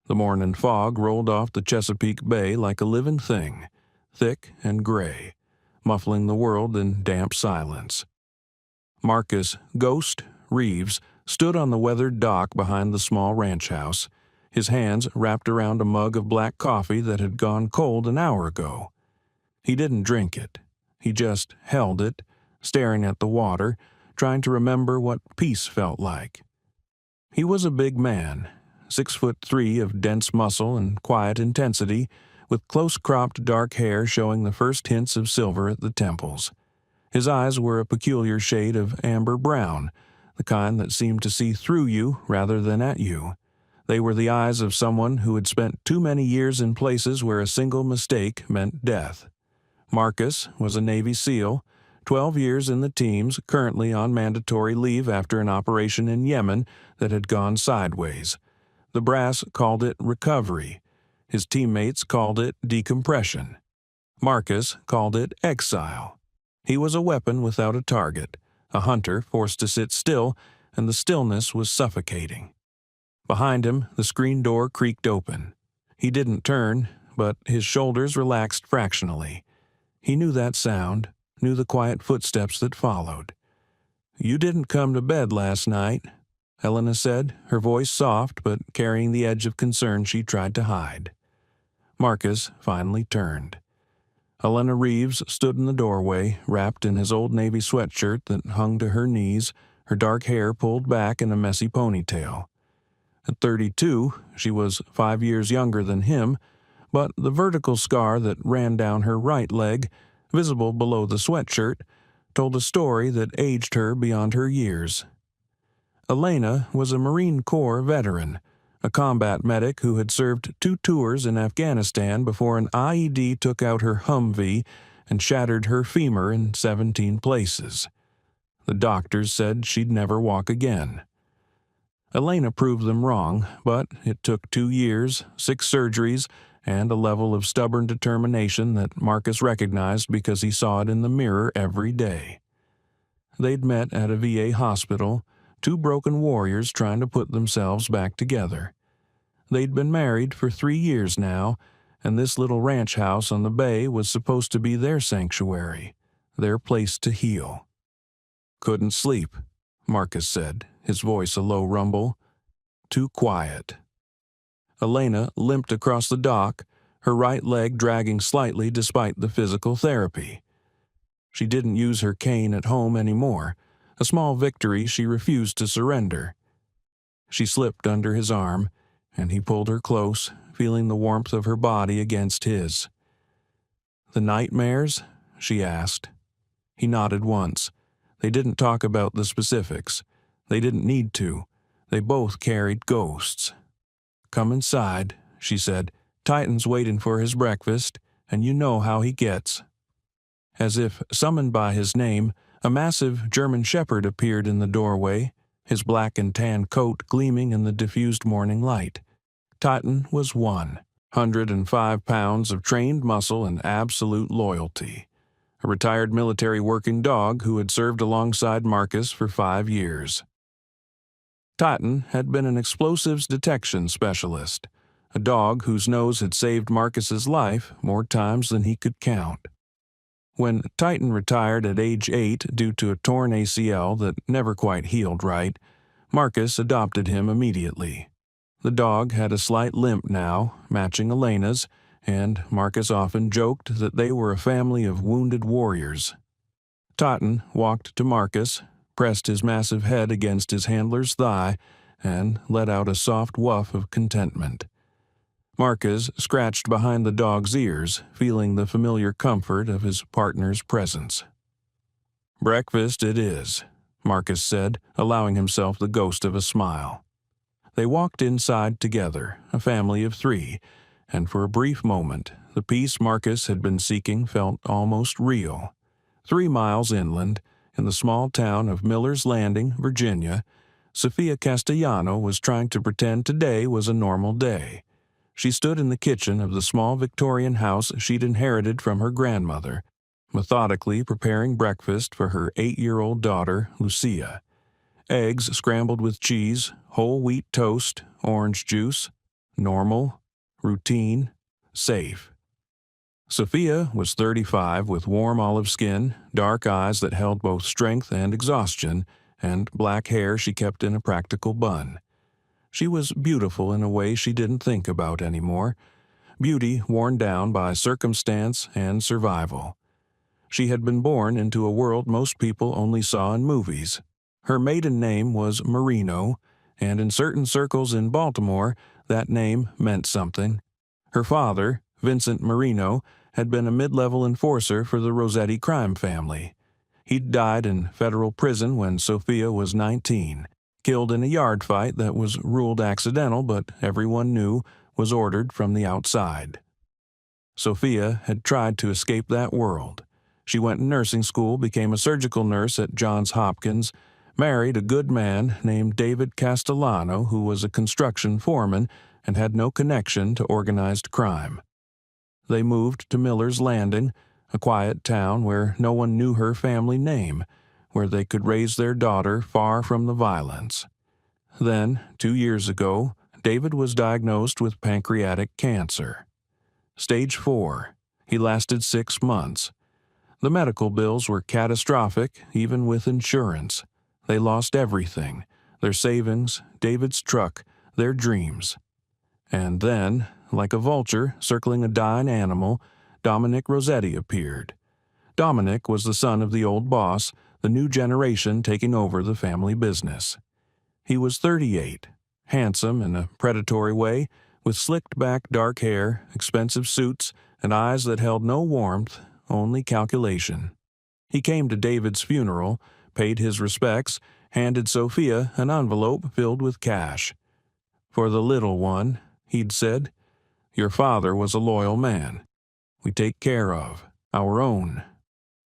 The morning fog rolled off the Chesapeake Bay like a living thing, thick and gray, muffling the world in damp silence. Marcus "Ghost" Reeves stood on the weathered dock behind the small ranch house, his hands wrapped around a mug of black coffee that had gone cold an hour ago. He didn't drink it. He just held it, staring at the water, trying to remember what peace felt like. He was a big man, 6'3" of dense muscle and quiet intensity, with close-cropped dark hair showing the first hints of silver at the temples. His eyes were a peculiar shade of amber brown, the kind that seemed to see through you rather than at you. They were the eyes of someone who had spent too many years in places where a single mistake meant death. Marcus was a Navy SEAL, 12 years in the teams, currently on mandatory leave after an operation in Yemen that had gone sideways. The brass called it recovery. His teammates called it decompression. Marcus called it exile. He was a weapon without a target, a hunter forced to sit still, and the stillness was suffocating. Behind him, the screen door creaked open. He didn't turn, but his shoulders relaxed fractionally. He knew that sound, knew the quiet footsteps that followed. "You didn't come to bed last night," Helena said, her voice soft but carrying the edge of concern she tried to hide. Marcus finally turned. Helena Reeves stood in the doorway, wrapped in his old Navy sweatshirt that hung to her knees, her dark hair pulled back in a messy ponytail. At 32, she was 5 years younger than him, but the vertical scar that ran down her right leg, visible below the sweatshirt, told a story that aged her beyond her years. Elena was a Marine Corps veteran, a combat medic who had served 2 tours in Afghanistan before an IED took out her Humvee and shattered her femur in 17 places. The doctors said she'd never walk again. Elena proved them wrong, but it took 2 years, 6 surgeries, and a level of stubborn determination that Marcus recognized because he saw it in the mirror every day. They'd met at a VA hospital, 2 broken warriors trying to put themselves back together. They'd been married for 3 years now, and this little ranch house on the bay was supposed to be their sanctuary, their place to heal. "Couldn't sleep," Marcus said, his voice a low rumble. "Too quiet." Elena limped across the dock, her right leg dragging slightly despite the physical therapy. She didn't use her cane at home anymore, a small victory she refused to surrender. She slipped under his arm, and he pulled her close, feeling the warmth of her body against his. "The nightmares?" she asked. He nodded once. They didn't talk about the specifics. They didn't need to. They both carried ghosts. "Come inside," she said. "Titan's waiting for his breakfast, and you know how he gets." As if summoned by his name, a massive German shepherd appeared in the doorway, his black and tan coat gleaming in the diffused morning light. Titan was 105 pounds of trained muscle and absolute loyalty. A retired military working dog who had served alongside Marcus for 5 years. Titan had been an explosives detection specialist, a dog whose nose had saved Marcus's life more times than he could count. When Titan retired at age 8 due to a torn ACL that never quite healed right, Marcus adopted him immediately. The dog had a slight limp now, matching Elena's, and Marcus often joked that they were a family of wounded warriors. Titan walked to Marcus, pressed his massive head against his handler's thigh, and let out a soft woof of contentment. Marcus scratched behind the dog's ears, feeling the familiar comfort of his partner's presence. "Breakfast it is," Marcus said, allowing himself the ghost of a smile. They walked inside together, a family of 3, and for a brief moment, the peace Marcus had been seeking felt almost real. 3 miles inland, in the small town of Miller's Landing, Virginia, Sophia Castellano was trying to pretend today was a normal day. She stood in the kitchen of the small Victorian house she'd inherited from her grandmother, methodically preparing breakfast for her 8-year-old daughter, Lucia. Eggs scrambled with cheese, whole wheat toast, orange juice. Normal, routine, safe. Sophia was 35 with warm olive skin, dark eyes that held both strength and exhaustion, and black hair she kept in a practical bun. She was beautiful in a way she didn't think about anymore, beauty worn down by circumstance and survival. She had been born into a world most people only saw in movies. Her maiden name was Marino, and in certain circles in Baltimore, that name meant something. Her father, Vincent Marino, had been a mid-level enforcer for the Rosetti crime family. He'd died in federal prison when Sophia was 19, killed in a yard fight that was ruled accidental but everyone knew was ordered from the outside. Sophia had tried to escape that world. She went to nursing school, became a surgical nurse at Johns Hopkins, married a good man named David Castellano who was a construction foreman and had no connection to organized crime. They moved to Miller's Landing, a quiet town where no one knew her family name, where they could raise their daughter far from the violence. Then, 2 years ago, David was diagnosed with pancreatic cancer. Stage 4. He lasted 6 months. The medical bills were catastrophic, even with insurance. They lost everything, their savings, David's truck, their dreams. And then, like a vulture circling a dying animal, Dominic Rosetti appeared. Dominic was the son of the old boss, the new generation taking over the family business. He was 38, handsome in a predatory way, with slicked-back dark hair, expensive suits, and eyes that held no warmth, only calculation. He came to David's funeral, paid his respects, handed Sophia an envelope filled with cash. "For the little one," he'd said, "your father was a loyal man. We take care of our own."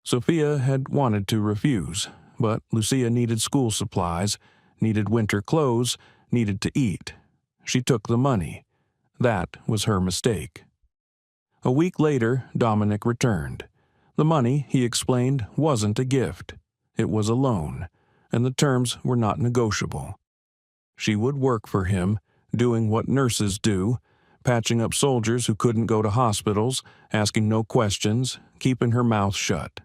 Sophia had wanted to refuse, but Lucia needed school supplies, needed winter clothes, needed to eat. She took the money. That was her mistake. A week later, Dominic returned. The money, he explained, wasn't a gift. It was a loan, and the terms were not negotiable. She would work for him, doing what nurses do, patching up soldiers who couldn't go to hospitals, asking no questions, keeping her mouth shut.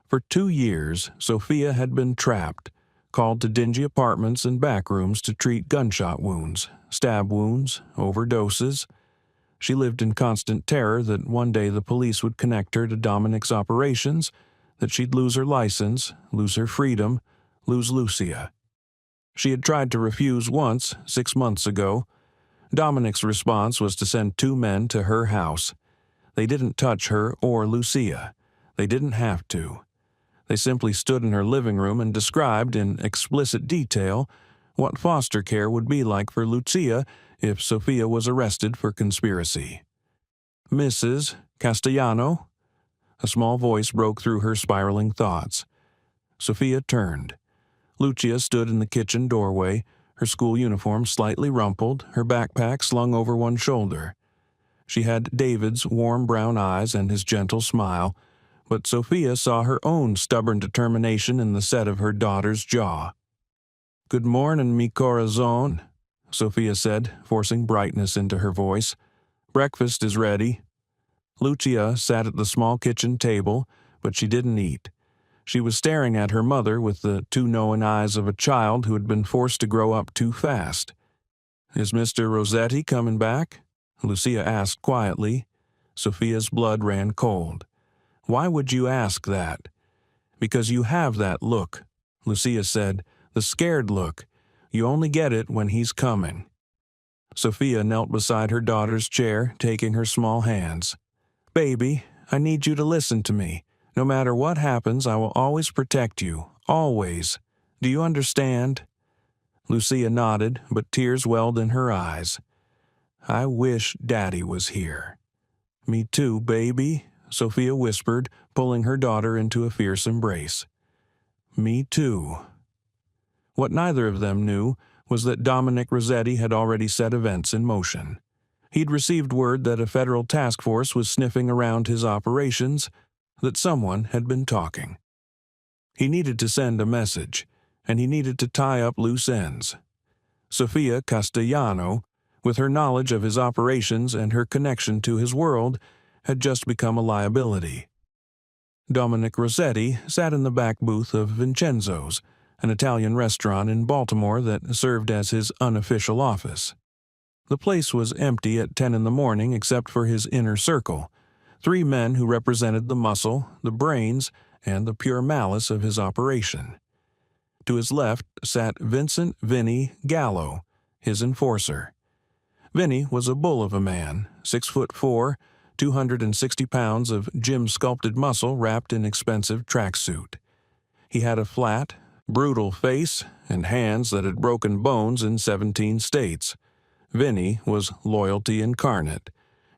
For 2 years, Sophia had been trapped, called to dingy apartments and back rooms to treat gunshot wounds, stab wounds, overdoses. She lived in constant terror that one day the police would connect her to Dominic's operations, that she'd lose her license, lose her freedom, lose Lucia. She had tried to refuse once, 6 months ago. Dominic's response was to send 2 men to her house. They didn't touch her or Lucia. They didn't have to. They simply stood in her living room and described in explicit detail what foster care would be like for Lucia if Sophia was arrested for conspiracy. "Mrs. Castellano?" A small voice broke through her spiraling thoughts. Sophia turned. Lucia stood in the kitchen doorway, her school uniform slightly rumpled, her backpack slung over one shoulder. She had David's warm brown eyes and his gentle smile, but Sophia saw her own stubborn determination in the set of her daughter's jaw. "Good morning, mi corazon," Sophia said, forcing brightness into her voice. "Breakfast is ready." Lucia sat at the small kitchen table, but she didn't eat. She was staring at her mother with the too knowing eyes of a child who had been forced to grow up too fast. "Is Mr. Rosetti coming back?" Lucia asked quietly. Sophia's blood ran cold. "Why would you ask that?" "Because you have that look," Lucia said, "the scared look. You only get it when he's coming." Sophia knelt beside her daughter's chair, taking her small hands. "Baby, I need you to listen to me. No matter what happens, I will always protect you. Always. Do you understand?" Lucia nodded, but tears welled in her eyes. "I wish Daddy was here." "Me too, baby," Sophia whispered, pulling her daughter into a fierce embrace. "Me too." What neither of them knew was that Dominic Rosetti had already set events in motion. He'd received word that a federal task force was sniffing around his operations, that someone had been talking. He needed to send a message, and he needed to tie up loose ends. Sophia Castellano, with her knowledge of his operations and her connection to his world, had just become a liability. Dominic Rosetti sat in the back booth of Vincenzo's, an Italian restaurant in Baltimore that served as his unofficial office. The place was empty at 10 in the morning except for his inner circle, 3 men who represented the muscle, the brains, and the pure malice of his operation. To his left sat Vincent "Vinny" Gallo, his enforcer. Vinny was a bull of a man, 6'4", 260 pounds of gym-sculpted muscle wrapped in expensive tracksuit. He had a flat, brutal face and hands that had broken bones in 17 states. Vinny was loyalty incarnate.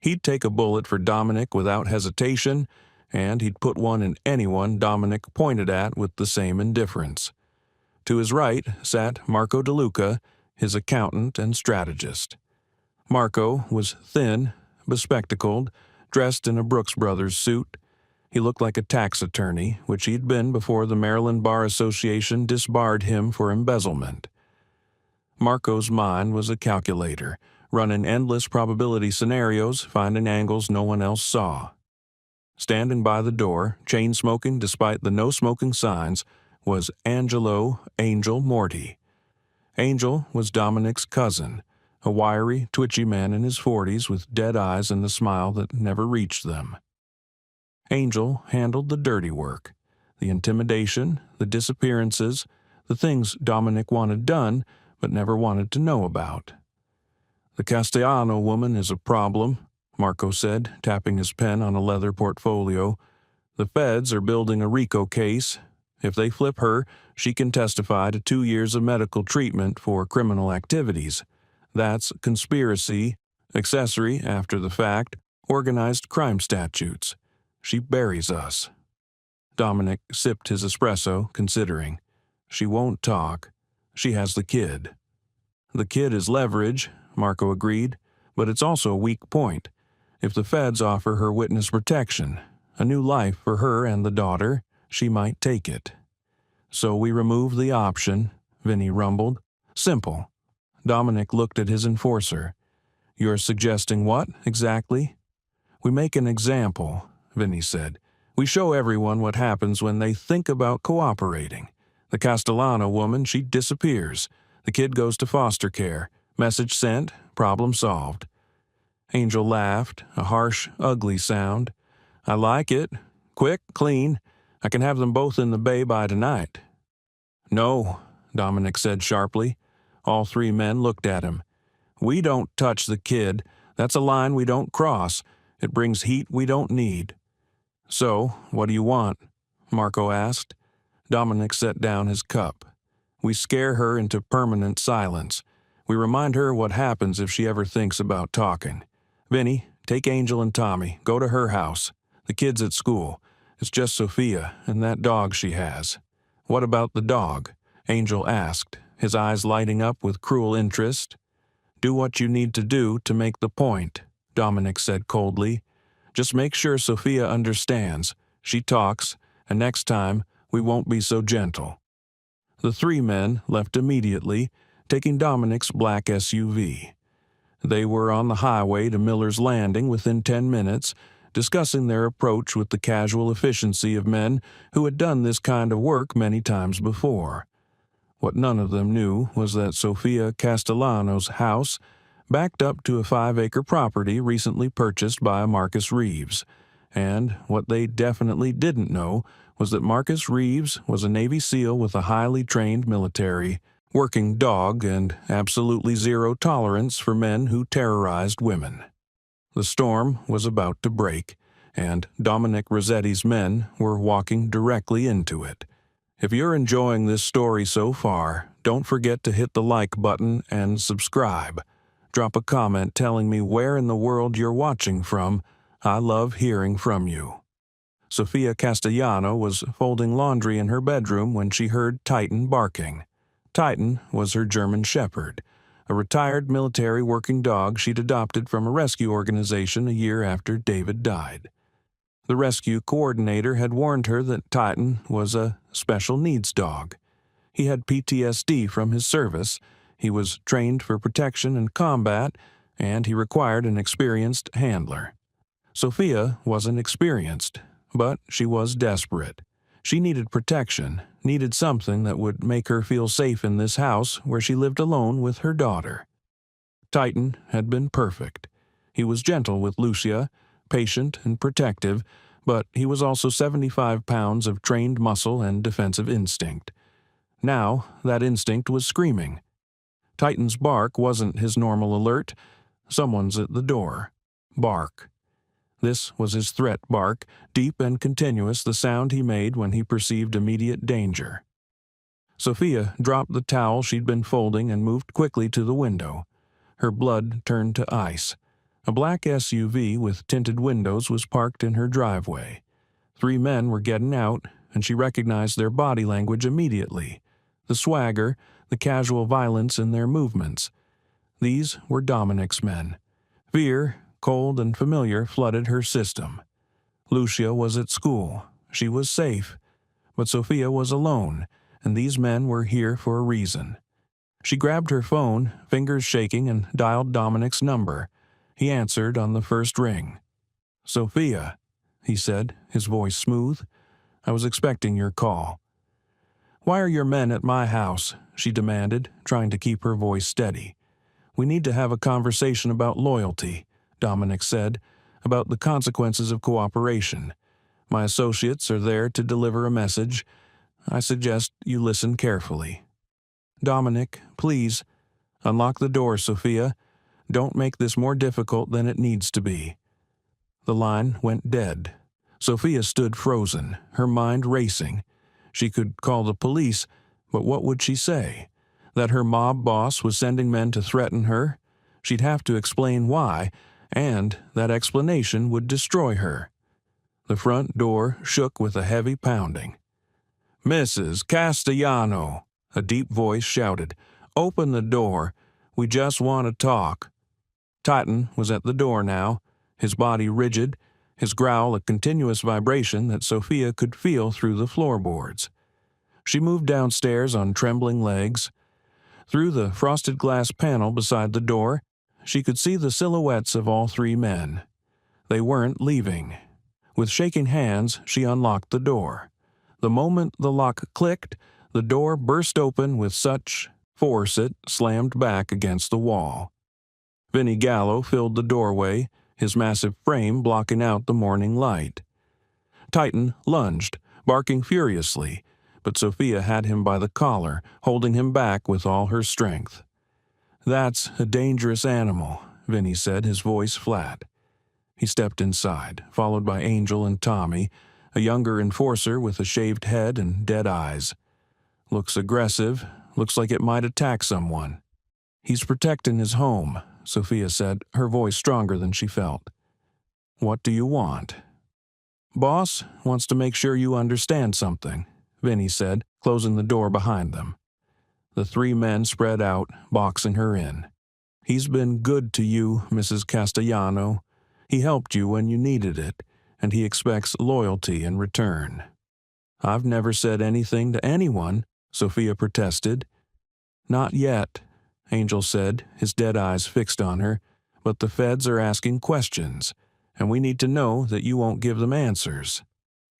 He'd take a bullet for Dominic without hesitation, and he'd put one in anyone Dominic pointed at with the same indifference. To his right sat Marco DeLuca, his accountant and strategist. Marco was thin, bespectacled, dressed in a Brooks Brothers suit. He looked like a tax attorney, which he'd been before the Maryland Bar Association disbarred him for embezzlement. Marco's mind was a calculator, running endless probability scenarios, finding angles no one else saw. Standing by the door, chain-smoking despite the no-smoking signs, was Angelo "Angel" Morty. Angel was Dominic's cousin, a wiry, twitchy man in his 40s with dead eyes and a smile that never reached them. Angel handled the dirty work, the intimidation, the disappearances, the things Dominic wanted done but never wanted to know about. "The Castellano woman is a problem," Marco said, tapping his pen on a leather portfolio. "The feds are building a RICO case. If they flip her, she can testify to 2 years of medical treatment for criminal activities. That's conspiracy, accessory after the fact, organized crime statutes. She buries us." Dominic sipped his espresso, considering. "She won't talk. She has the kid." "The kid is leverage," Marco agreed, "but it's also a weak point. If the feds offer her witness protection, a new life for her and the daughter, she might take it." "So we remove the option," Vinny rumbled. "Simple." Dominic looked at his enforcer. "You're suggesting what, exactly?" "We make an example," Vinny said. "We show everyone what happens when they think about cooperating. The Castellano woman, she disappears. The kid goes to foster care. Message sent, problem solved." Angel laughed, a harsh, ugly sound. "I like it. Quick, clean. I can have them both in the bay by tonight." "No," Dominic said sharply. All 3 men looked at him. "We don't touch the kid. That's a line we don't cross. It brings heat we don't need." "So, what do you want?" Marco asked. Dominic set down his cup. "We scare her into permanent silence. We remind her what happens if she ever thinks about talking. Vinny, take Angel and Tommy. Go to her house. The kid's at school. It's just Sophia and that dog she has." "What about the dog?" Angel asked, his eyes lighting up with cruel interest. "Do what you need to do to make the point," Dominic said coldly. "Just make sure Sophia understands. She talks, and next time we won't be so gentle." The 3 men left immediately, taking Dominic's black SUV. They were on the highway to Miller's Landing within 10 minutes, discussing their approach with the casual efficiency of men who had done this kind of work many times before. What none of them knew was that Sophia Castellano's house backed up to a 5-acre property recently purchased by Marcus Reeves, and what they definitely didn't know was that Marcus Reeves was a Navy SEAL with a highly trained military, working dog, and absolutely zero tolerance for men who terrorized women. The storm was about to break, and Dominic Rosetti's men were walking directly into it. If you're enjoying this story so far, don't forget to hit the like button and subscribe. Drop a comment telling me where in the world you're watching from. I love hearing from you. Sophia Castellano was folding laundry in her bedroom when she heard Titan barking. Titan was her German Shepherd, a retired military working dog she'd adopted from a rescue organization a year after David died. The rescue coordinator had warned her that Titan was a special needs dog. He had PTSD from his service. He was trained for protection and combat, and he required an experienced handler. Sophia wasn't experienced, but she was desperate. She needed protection, needed something that would make her feel safe in this house where she lived alone with her daughter. Titan had been perfect. He was gentle with Lucia, patient and protective, but he was also 75 pounds of trained muscle and defensive instinct. Now, that instinct was screaming. Titan's bark wasn't his normal alert. Someone's at the door. Bark. This was his threat bark, deep and continuous, the sound he made when he perceived immediate danger. Sophia dropped the towel she'd been folding and moved quickly to the window. Her blood turned to ice. A black SUV with tinted windows was parked in her driveway. 3 men were getting out, and she recognized their body language immediately. The swagger, the casual violence in their movements. These were Dominic's men. Fear, cold and familiar, flooded her system. Lucia was at school. She was safe. But Sophia was alone, and these men were here for a reason. She grabbed her phone, fingers shaking, and dialed Dominic's number. He answered on the first ring. "Sophia," he said, his voice smooth. "I was expecting your call." "Why are your men at my house?" she demanded, trying to keep her voice steady. "We need to have a conversation about loyalty," Dominic said, "about the consequences of cooperation. My associates are there to deliver a message. I suggest you listen carefully." "Dominic, please." "Unlock the door, Sophia. Don't make this more difficult than it needs to be." The line went dead. Sophia stood frozen, her mind racing. She could call the police, but what would she say? That her mob boss was sending men to threaten her? She'd have to explain why, and that explanation would destroy her. The front door shook with a heavy pounding. "Mrs. Castellano," a deep voice shouted, "open the door. We just want to talk." Titan was at the door now, his body rigid, his growl a continuous vibration that Sophia could feel through the floorboards. She moved downstairs on trembling legs. Through the frosted glass panel beside the door, she could see the silhouettes of all 3 men. They weren't leaving. With shaking hands, she unlocked the door. The moment the lock clicked, the door burst open with such force it slammed back against the wall. Vinnie Gallo filled the doorway, his massive frame blocking out the morning light. Titan lunged, barking furiously, but Sophia had him by the collar, holding him back with all her strength. "That's a dangerous animal," Vinnie said, his voice flat. He stepped inside, followed by Angel and Tommy, a younger enforcer with a shaved head and dead eyes. "Looks aggressive, looks like it might attack someone." "He's protecting his home," Sophia said, her voice stronger than she felt. "What do you want?" "Boss wants to make sure you understand something," Vinnie said, closing the door behind them. The 3 men spread out, boxing her in. "He's been good to you, Mrs. Castellano. He helped you when you needed it, and he expects loyalty in return." "I've never said anything to anyone," Sophia protested. "Not yet," Angel said, his dead eyes fixed on her, "but the feds are asking questions, and we need to know that you won't give them answers."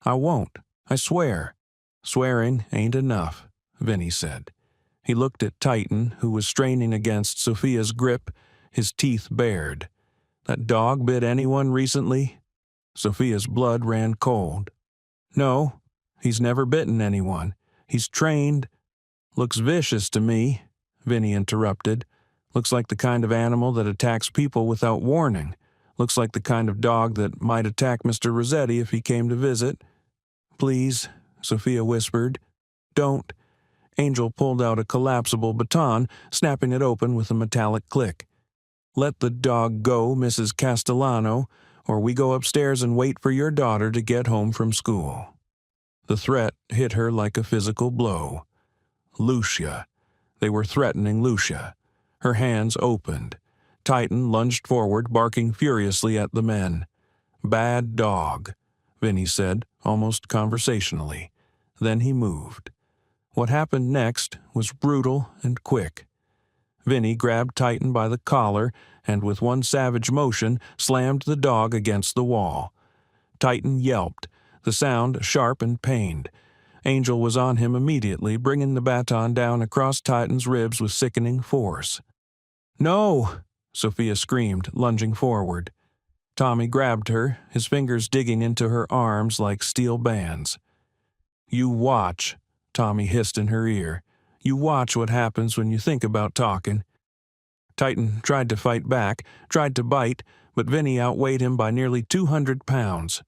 "I won't, I swear." "Swearing ain't enough," Vinnie said. He looked at Titan, who was straining against Sophia's grip, his teeth bared. "That dog bit anyone recently?" Sophia's blood ran cold. "No, he's never bitten anyone. He's trained." "Looks vicious to me," Vinnie interrupted. "Looks like the kind of animal that attacks people without warning. Looks like the kind of dog that might attack Mr. Rosetti if he came to visit." "Please," Sophia whispered. "Don't." Angel pulled out a collapsible baton, snapping it open with a metallic click. "Let the dog go, Mrs. Castellano, or we go upstairs and wait for your daughter to get home from school." The threat hit her like a physical blow. Lucia. They were threatening Lucia. Her hands opened. Titan lunged forward, barking furiously at the men. "Bad dog," Vinnie said, almost conversationally. Then he moved. What happened next was brutal and quick. Vinny grabbed Titan by the collar and with one savage motion slammed the dog against the wall. Titan yelped, the sound sharp and pained. Angel was on him immediately, bringing the baton down across Titan's ribs with sickening force. "No!" Sophia screamed, lunging forward. Tommy grabbed her, his fingers digging into her arms like steel bands. "You watch," Tommy hissed in her ear. "You watch what happens when you think about talking." Titan tried to fight back, tried to bite, but Vinny outweighed him by nearly 200 pounds.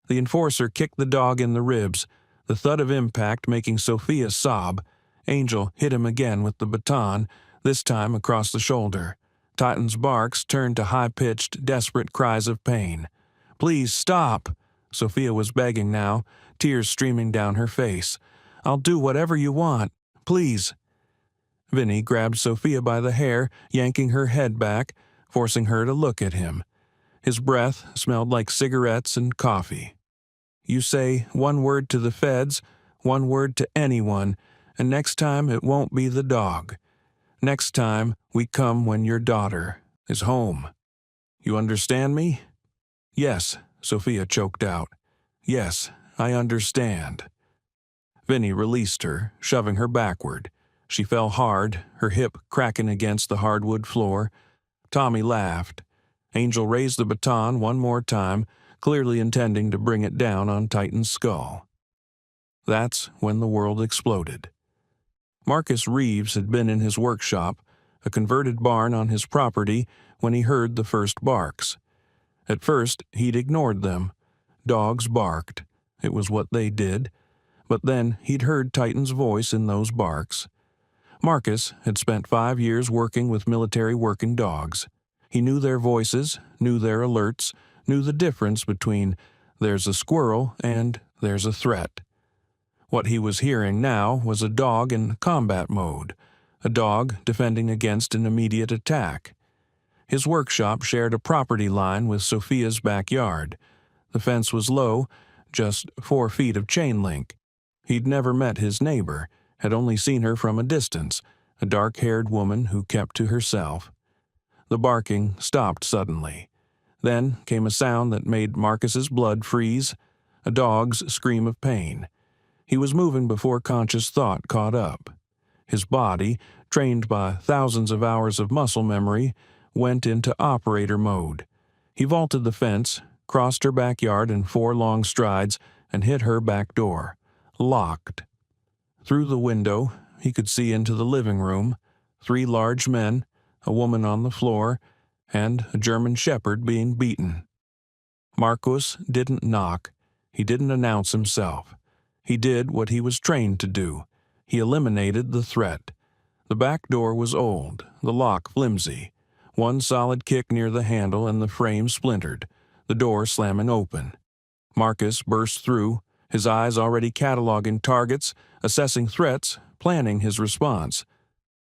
The enforcer kicked the dog in the ribs, the thud of impact making Sophia sob. Angel hit him again with the baton, this time across the shoulder. Titan's barks turned to high-pitched, desperate cries of pain. "Please stop!" Sophia was begging now, tears streaming down her face. "I'll do whatever you want. Please." Vinny grabbed Sophia by the hair, yanking her head back, forcing her to look at him. His breath smelled like cigarettes and coffee. "You say one word to the feds, one word to anyone, and next time it won't be the dog. Next time we come when your daughter is home. You understand me?" "Yes," Sophia choked out. "Yes, I understand." Vinny released her, shoving her backward. She fell hard, her hip cracking against the hardwood floor. Tommy laughed. Angel raised the baton one more time, clearly intending to bring it down on Titan's skull. That's when the world exploded. Marcus Reeves had been in his workshop, a converted barn on his property, when he heard the first barks. At first, he'd ignored them. Dogs barked. It was what they did. But then he'd heard Titan's voice in those barks. Marcus had spent 5 years working with military working dogs. He knew their voices, knew their alerts, knew the difference between "there's a squirrel" and "there's a threat." What he was hearing now was a dog in combat mode, a dog defending against an immediate attack. His workshop shared a property line with Sophia's backyard. The fence was low, just 4 feet of chain link. He'd never met his neighbor, had only seen her from a distance, a dark-haired woman who kept to herself. The barking stopped suddenly. Then came a sound that made Marcus's blood freeze, a dog's scream of pain. He was moving before conscious thought caught up. His body, trained by thousands of hours of muscle memory, went into operator mode. He vaulted the fence, crossed her backyard in 4 long strides, and hit her back door. Locked. Through the window, he could see into the living room, 3 large men, a woman on the floor, and a German shepherd being beaten. Marcus didn't knock. He didn't announce himself. He did what he was trained to do. He eliminated the threat. The back door was old, the lock flimsy. One solid kick near the handle and the frame splintered, the door slamming open. Marcus burst through, his eyes already cataloging targets, assessing threats, planning his response.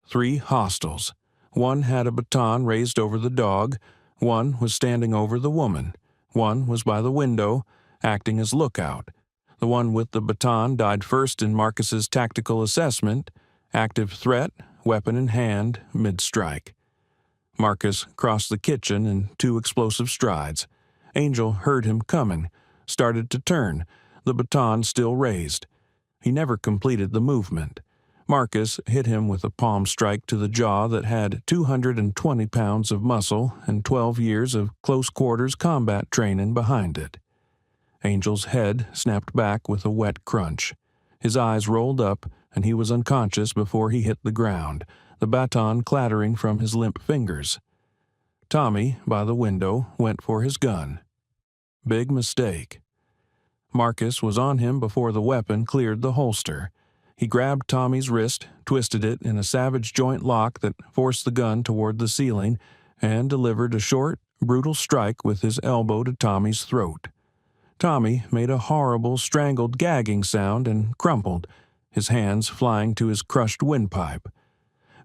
3 hostiles. One had a baton raised over the dog, one was standing over the woman, one was by the window, acting as lookout. The one with the baton died first in Marcus's tactical assessment, active threat, weapon in hand, mid-strike. Marcus crossed the kitchen in 2 explosive strides. Angel heard him coming, started to turn, the baton still raised. He never completed the movement. Marcus hit him with a palm strike to the jaw that had 220 pounds of muscle and 12 years of close-quarters combat training behind it. Angel's head snapped back with a wet crunch. His eyes rolled up, and he was unconscious before he hit the ground, the baton clattering from his limp fingers. Tommy, by the window, went for his gun. Big mistake. Marcus was on him before the weapon cleared the holster. He grabbed Tommy's wrist, twisted it in a savage joint lock that forced the gun toward the ceiling, and delivered a short, brutal strike with his elbow to Tommy's throat. Tommy made a horrible, strangled, gagging sound and crumpled, his hands flying to his crushed windpipe.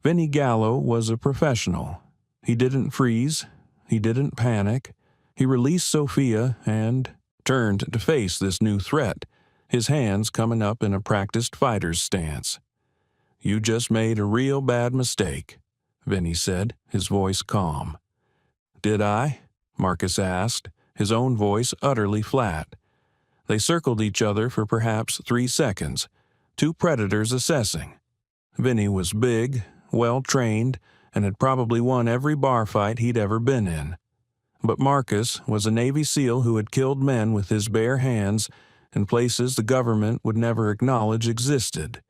Vinny Gallo was a professional. He didn't freeze. He didn't panic. He released Sophia and turned to face this new threat, his hands coming up in a practiced fighter's stance. "You just made a real bad mistake. Vinny said, his voice calm. "Did I?" Marcus asked, his own voice utterly flat. They circled each other for perhaps 3 seconds, two predators assessing. Vinny was big, well-trained, and had probably won every bar fight he'd ever been in. But Marcus was a Navy SEAL who had killed men with his bare hands in places the government would never acknowledge existed.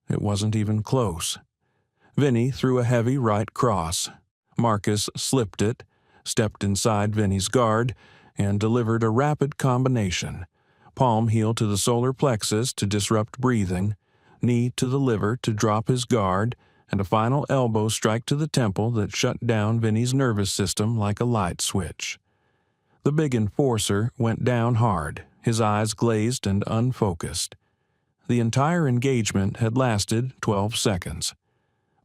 It wasn't even close. Vinny threw a heavy right cross. Marcus slipped it, stepped inside Vinny's guard, and delivered a rapid combination. Palm heel to the solar plexus to disrupt breathing, knee to the liver to drop his guard, and a final elbow strike to the temple that shut down Vinny's nervous system like a light switch. The big enforcer went down hard, his eyes glazed and unfocused. The entire engagement had lasted 12 seconds.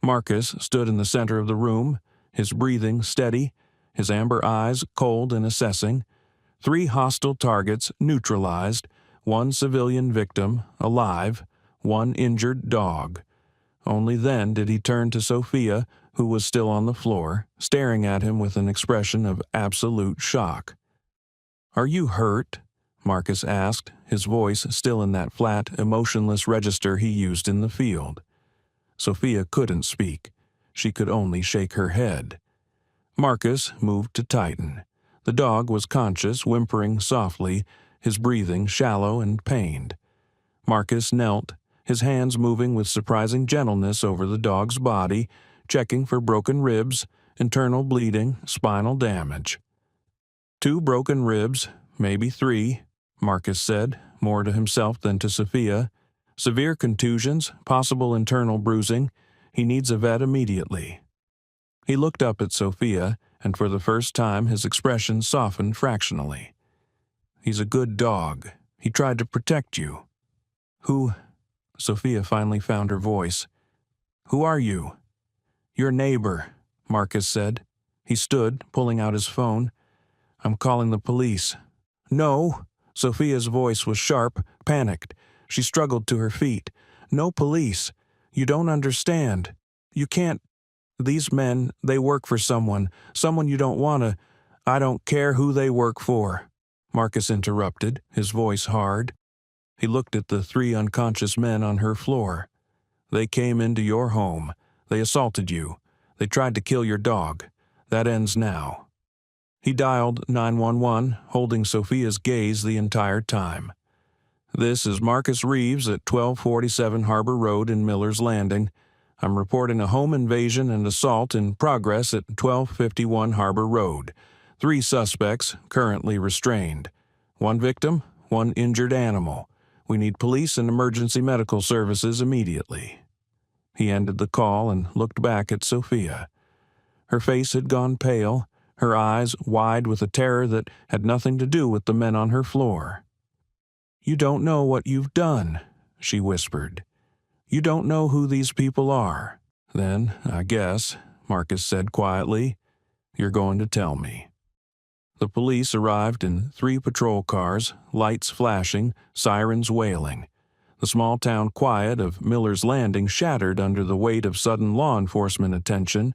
Marcus stood in the center of the room, his breathing steady, his amber eyes cold and assessing. 3 hostile targets neutralized, 1 civilian victim alive, 1 injured dog. Only then did he turn to Sophia, who was still on the floor, staring at him with an expression of absolute shock. "Are you hurt?" Marcus asked, his voice still in that flat, emotionless register he used in the field. Sophia couldn't speak. She could only shake her head. Marcus moved to tighten. The dog was conscious, whimpering softly, his breathing shallow and pained. Marcus knelt, his hands moving with surprising gentleness over the dog's body, checking for broken ribs, internal bleeding, spinal damage. 2 broken ribs, maybe 3, Marcus said, more to himself than to Sophia. Severe contusions, possible internal bruising. He needs a vet immediately. He looked up at Sophia, and for the first time his expression softened fractionally. "He's a good dog. He tried to protect you." "Who?" Sophia finally found her voice. "Who are you?" "Your neighbor," Marcus said. He stood, pulling out his phone. "I'm calling the police." "No!" Sophia's voice was sharp, panicked. She struggled to her feet. "No police. You don't understand. You can't. These men, they work for someone you don't want to. I don't care who they work for." Marcus interrupted, his voice hard. He looked at the 3 unconscious men on her floor. "They came into your home. They assaulted you. They tried to kill your dog. That ends now." He dialed 911, holding Sophia's gaze the entire time. "This is Marcus Reeves at 1247 Harbor Road in Miller's Landing. I'm reporting a home invasion and assault in progress at 1251 Harbor Road. 3 suspects currently restrained. 1 victim, 1 injured animal. We need police and emergency medical services immediately." He ended the call and looked back at Sophia. Her face had gone pale, her eyes wide with a terror that had nothing to do with the men on her floor. "You don't know what you've done," she whispered. "You don't know who these people are. Then, I guess," Marcus said quietly, "you're going to tell me." The police arrived in 3 patrol cars, lights flashing, sirens wailing. The small-town quiet of Miller's Landing shattered under the weight of sudden law enforcement attention.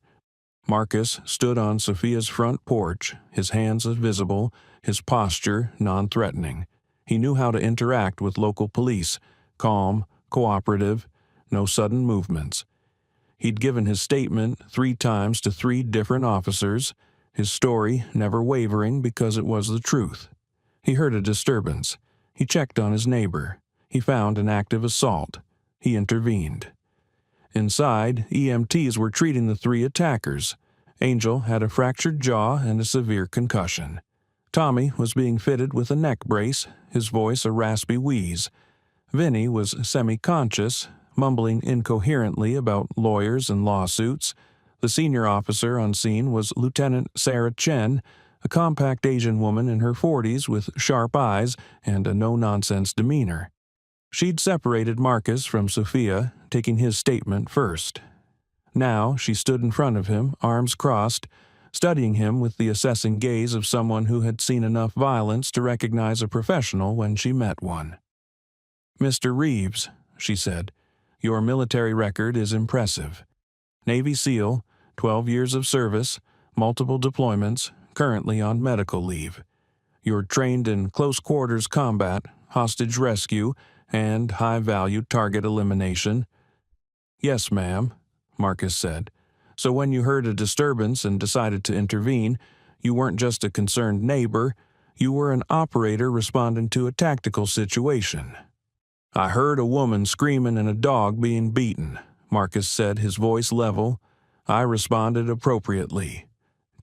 Marcus stood on Sophia's front porch, his hands visible, his posture non-threatening. He knew how to interact with local police, calm, cooperative, no sudden movements. He'd given his statement 3 times to 3 different officers, his story never wavering because it was the truth. He heard a disturbance. He checked on his neighbor. He found an active assault. He intervened. Inside, EMTs were treating the 3 attackers. Angel had a fractured jaw and a severe concussion. Tommy was being fitted with a neck brace, his voice a raspy wheeze. Vinny was semi-conscious, mumbling incoherently about lawyers and lawsuits. The senior officer on scene was Lieutenant Sarah Chen, a compact Asian woman in her 40s with sharp eyes and a no-nonsense demeanor. She'd separated Marcus from Sophia, taking his statement first. Now she stood in front of him, arms crossed, studying him with the assessing gaze of someone who had seen enough violence to recognize a professional when she met one. "Mr. Reeves," she said, "your military record is impressive. Navy SEAL, 12 years of service, multiple deployments, currently on medical leave. You're trained in close quarters combat, hostage rescue, and high-value target elimination." "Yes, ma'am," Marcus said. "So when you heard a disturbance and decided to intervene, you weren't just a concerned neighbor, you were an operator responding to a tactical situation." "I heard a woman screaming and a dog being beaten," Marcus said, his voice level. "I responded appropriately."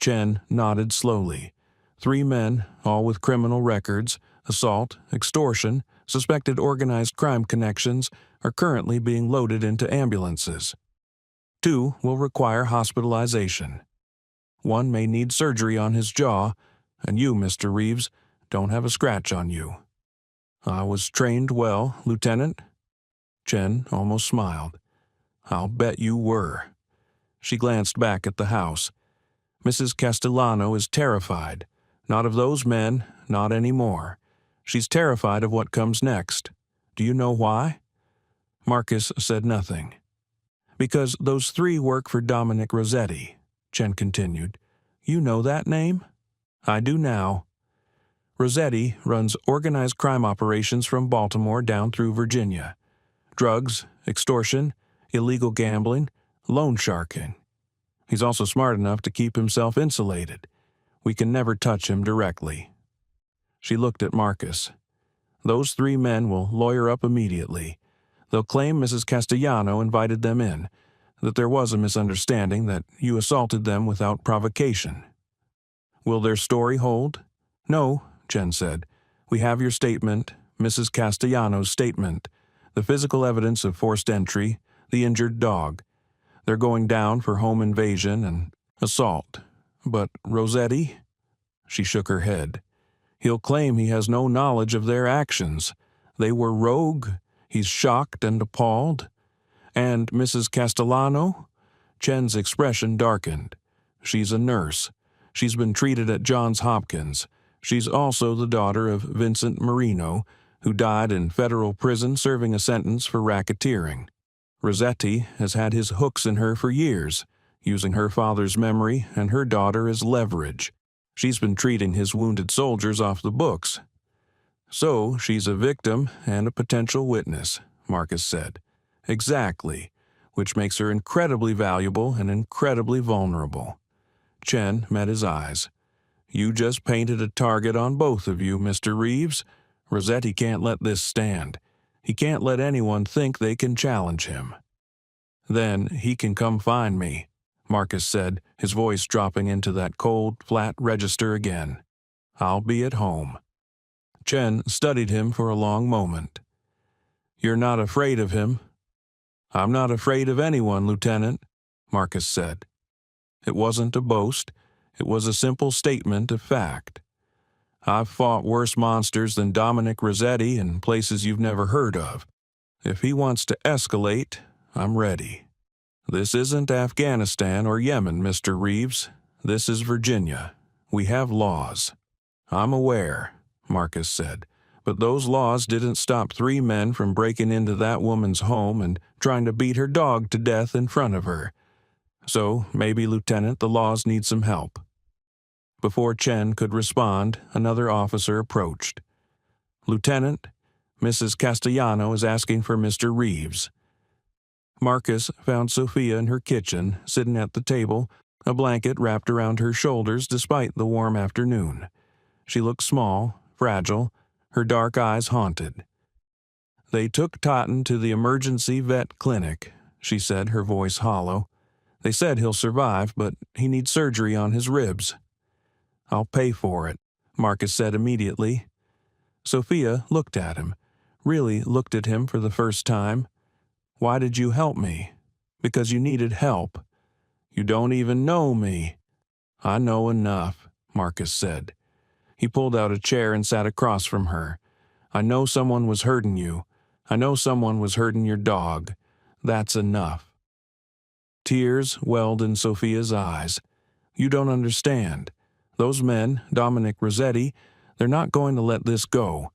Chen nodded slowly. 3 men, all with criminal records, assault, extortion, suspected organized crime connections, are currently being loaded into ambulances. 2 will require hospitalization. 1 may need surgery on his jaw, and you, Mr. Reeves, don't have a scratch on you. "I was trained well, Lieutenant." Chen almost smiled. "I'll bet you were." She glanced back at the house. Mrs. Castellano is terrified. Not of those men, not anymore. She's terrified of what comes next. Do you know why? Marcus said nothing. "Because those 3 work for Dominic Rosetti," Chen continued. "You know that name?" "I do now." Rosetti runs organized crime operations from Baltimore down through Virginia. Drugs, extortion, illegal gambling, loan sharking. He's also smart enough to keep himself insulated. We can never touch him directly. She looked at Marcus. "Those 3 men will lawyer up immediately. They'll claim Mrs. Castellano invited them in, that there was a misunderstanding, that you assaulted them without provocation." "Will their story hold?" "No," Chen said. "We have your statement, Mrs. Castellano's statement, the physical evidence of forced entry, the injured dog. They're going down for home invasion and assault. But Rosetti?" She shook her head. "He'll claim he has no knowledge of their actions. They were rogue. He's shocked and appalled. And Mrs. Castellano?" Chen's expression darkened. "She's a nurse. She's been treated at Johns Hopkins. She's also the daughter of Vincent Marino, who died in federal prison serving a sentence for racketeering. Rosetti has had his hooks in her for years, using her father's memory and her daughter as leverage. She's been treating his wounded soldiers off the books." "So she's a victim and a potential witness," Marcus said. "Exactly, which makes her incredibly valuable and incredibly vulnerable." Chen met his eyes. "You just painted a target on both of you, Mr. Reeves. Rosetti can't let this stand. He can't let anyone think they can challenge him." "Then he can come find me," Marcus said, his voice dropping into that cold, flat register again. "I'll be at home." Chen studied him for a long moment. "You're not afraid of him?" "I'm not afraid of anyone, Lieutenant," Marcus said. It wasn't a boast. It was a simple statement of fact. "I've fought worse monsters than Dominic Rosetti in places you've never heard of. If he wants to escalate, I'm ready. This isn't Afghanistan or Yemen, Mr. Reeves. This is Virginia. We have laws." "I'm aware," Marcus said, "but those laws didn't stop 3 men from breaking into that woman's home and trying to beat her dog to death in front of her. So maybe, Lieutenant, the laws need some help." Before Chen could respond, another officer approached. "Lieutenant, Mrs. Castellano is asking for Mr. Reeves." Marcus found Sophia in her kitchen, sitting at the table, a blanket wrapped around her shoulders despite the warm afternoon. She looked small, fragile, her dark eyes haunted. "They took Totten to the emergency vet clinic," she said, her voice hollow. "They said he'll survive, but he needs surgery on his ribs." "I'll pay for it," Marcus said immediately. Sophia looked at him, really looked at him for the first time. "Why did you help me?" "Because you needed help." "You don't even know me." "I know enough," Marcus said. He pulled out a chair and sat across from her. "I know someone was hurting you. I know someone was hurting your dog. That's enough." Tears welled in Sophia's eyes. "You don't understand. Those men, Dominic Rosetti, they're not going to let this go.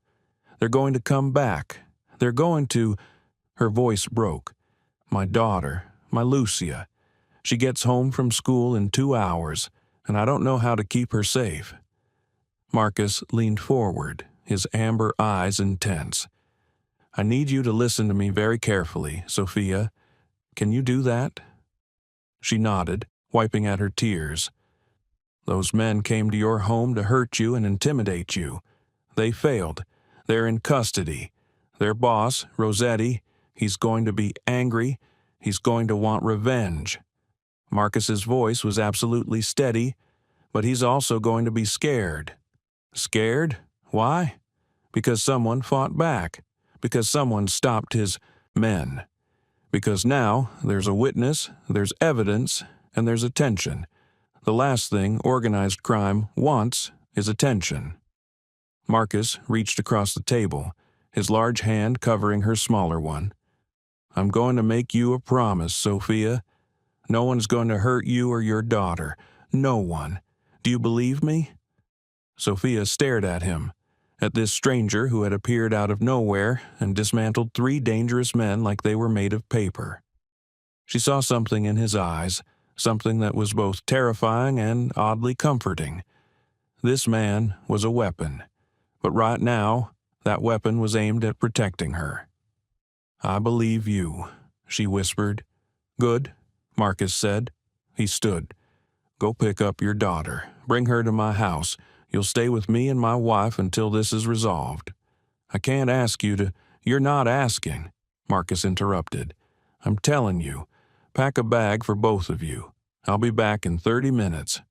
They're going to come back. They're going to—" Her voice broke. "My daughter, my Lucia. She gets home from school in 2 hours, and I don't know how to keep her safe." Marcus leaned forward, his amber eyes intense. "I need you to listen to me very carefully, Sophia. Can you do that?" She nodded, wiping at her tears. "Those men came to your home to hurt you and intimidate you. They failed. They're in custody. Their boss, Rosetti, he's going to be angry. He's going to want revenge." Marcus's voice was absolutely steady, but he's also going to be scared. Scared? Why? Because someone fought back. Because someone stopped his men. Because now there's a witness, there's evidence, and there's attention. The last thing organized crime wants is attention. Marcus reached across the table, his large hand covering her smaller one. "I'm going to make you a promise, Sophia. No one's going to hurt you or your daughter. No one. Do you believe me?" Sophia stared at him, at this stranger who had appeared out of nowhere and dismantled 3 dangerous men like they were made of paper. She saw something in his eyes, something that was both terrifying and oddly comforting. This man was a weapon, but right now, that weapon was aimed at protecting her. "I believe you," she whispered. "Good," Marcus said. He stood. "Go pick up your daughter. Bring her to my house. You'll stay with me and my wife until this is resolved." "I can't ask you to—" "You're not asking," Marcus interrupted. "I'm telling you. Pack a bag for both of you. I'll be back in 30 minutes.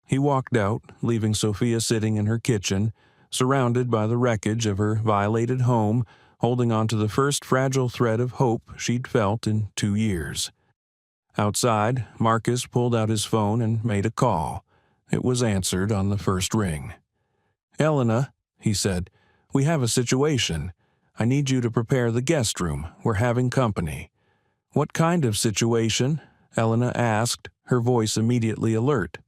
He walked out, leaving Sophia sitting in her kitchen, surrounded by the wreckage of her violated home, holding on to the first fragile thread of hope she'd felt in 2 years. Outside, Marcus pulled out his phone and made a call. It was answered on the first ring. "Elena," he said, "we have a situation. I need you to prepare the guest room. We're having company." "What kind of situation?" Elena asked, her voice immediately alert.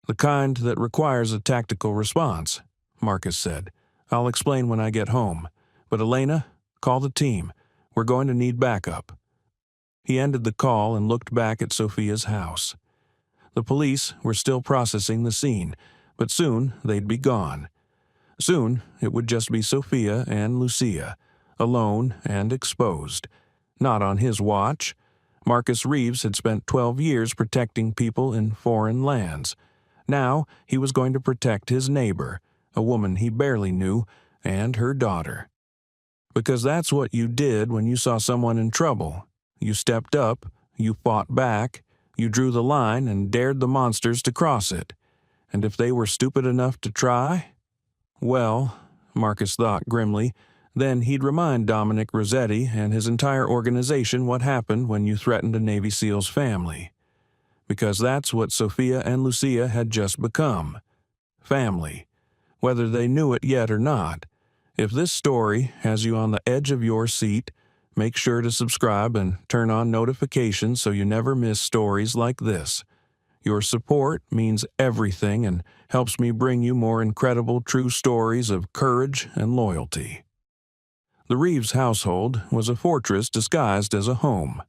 "The kind that requires a tactical response," Marcus said. "I'll explain when I get home. But Elena, call the team. We're going to need backup." He ended the call and looked back at Sophia's house. The police were still processing the scene, but soon they'd be gone. Soon it would just be Sophia and Lucia, alone and exposed. Not on his watch. Marcus Reeves had spent 12 years protecting people in foreign lands. Now he was going to protect his neighbor, a woman he barely knew, and her daughter. Because that's what you did when you saw someone in trouble. You stepped up, you fought back, you drew the line and dared the monsters to cross it. And if they were stupid enough to try? Well, Marcus thought grimly, then he'd remind Dominic Rosetti and his entire organization what happened when you threatened a Navy SEAL's family. Because that's what Sophia and Lucia had just become. Family. Whether they knew it yet or not. If this story has you on the edge of your seat, make sure to subscribe and turn on notifications so you never miss stories like this. Your support means everything and helps me bring you more incredible true stories of courage and loyalty. The Reeves household was a fortress disguised as a home.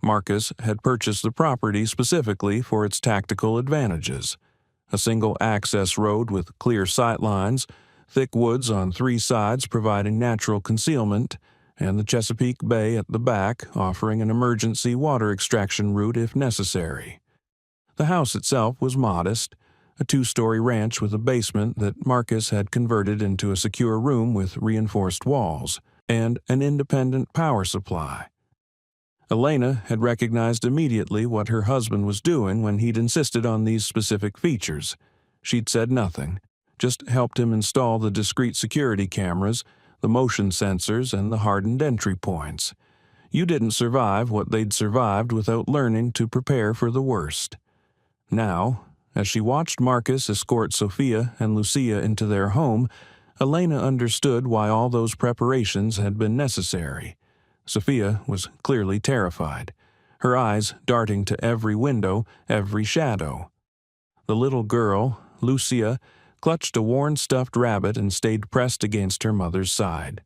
Marcus had purchased the property specifically for its tactical advantages. A single access road with clear sightlines, thick woods on 3 sides providing natural concealment, and the Chesapeake Bay at the back offering an emergency water extraction route if necessary. The house itself was modest, a 2-story ranch with a basement that Marcus had converted into a secure room with reinforced walls, and an independent power supply. Elena had recognized immediately what her husband was doing when he'd insisted on these specific features. She'd said nothing, just helped him install the discrete security cameras, the motion sensors, and the hardened entry points. You didn't survive what they'd survived without learning to prepare for the worst. Now, as she watched Marcus escort Sophia and Lucia into their home, Elena understood why all those preparations had been necessary. Sophia was clearly terrified, her eyes darting to every window, every shadow. The little girl, Lucia, clutched a worn stuffed rabbit and stayed pressed against her mother's side.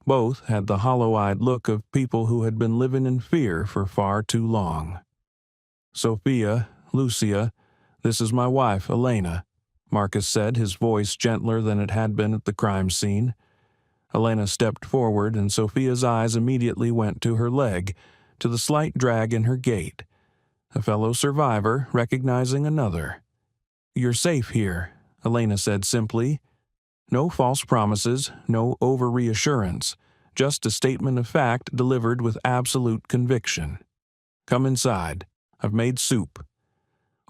Both had the hollow-eyed look of people who had been living in fear for far too long. "Sophia, Lucia, this is my wife, Elena," Marcus said, his voice gentler than it had been at the crime scene. Elena stepped forward, and Sophia's eyes immediately went to her leg, to the slight drag in her gait. A fellow survivor recognizing another. "You're safe here," Elena said simply. No false promises, no over-reassurance, just a statement of fact delivered with absolute conviction. "Come inside. I've made soup."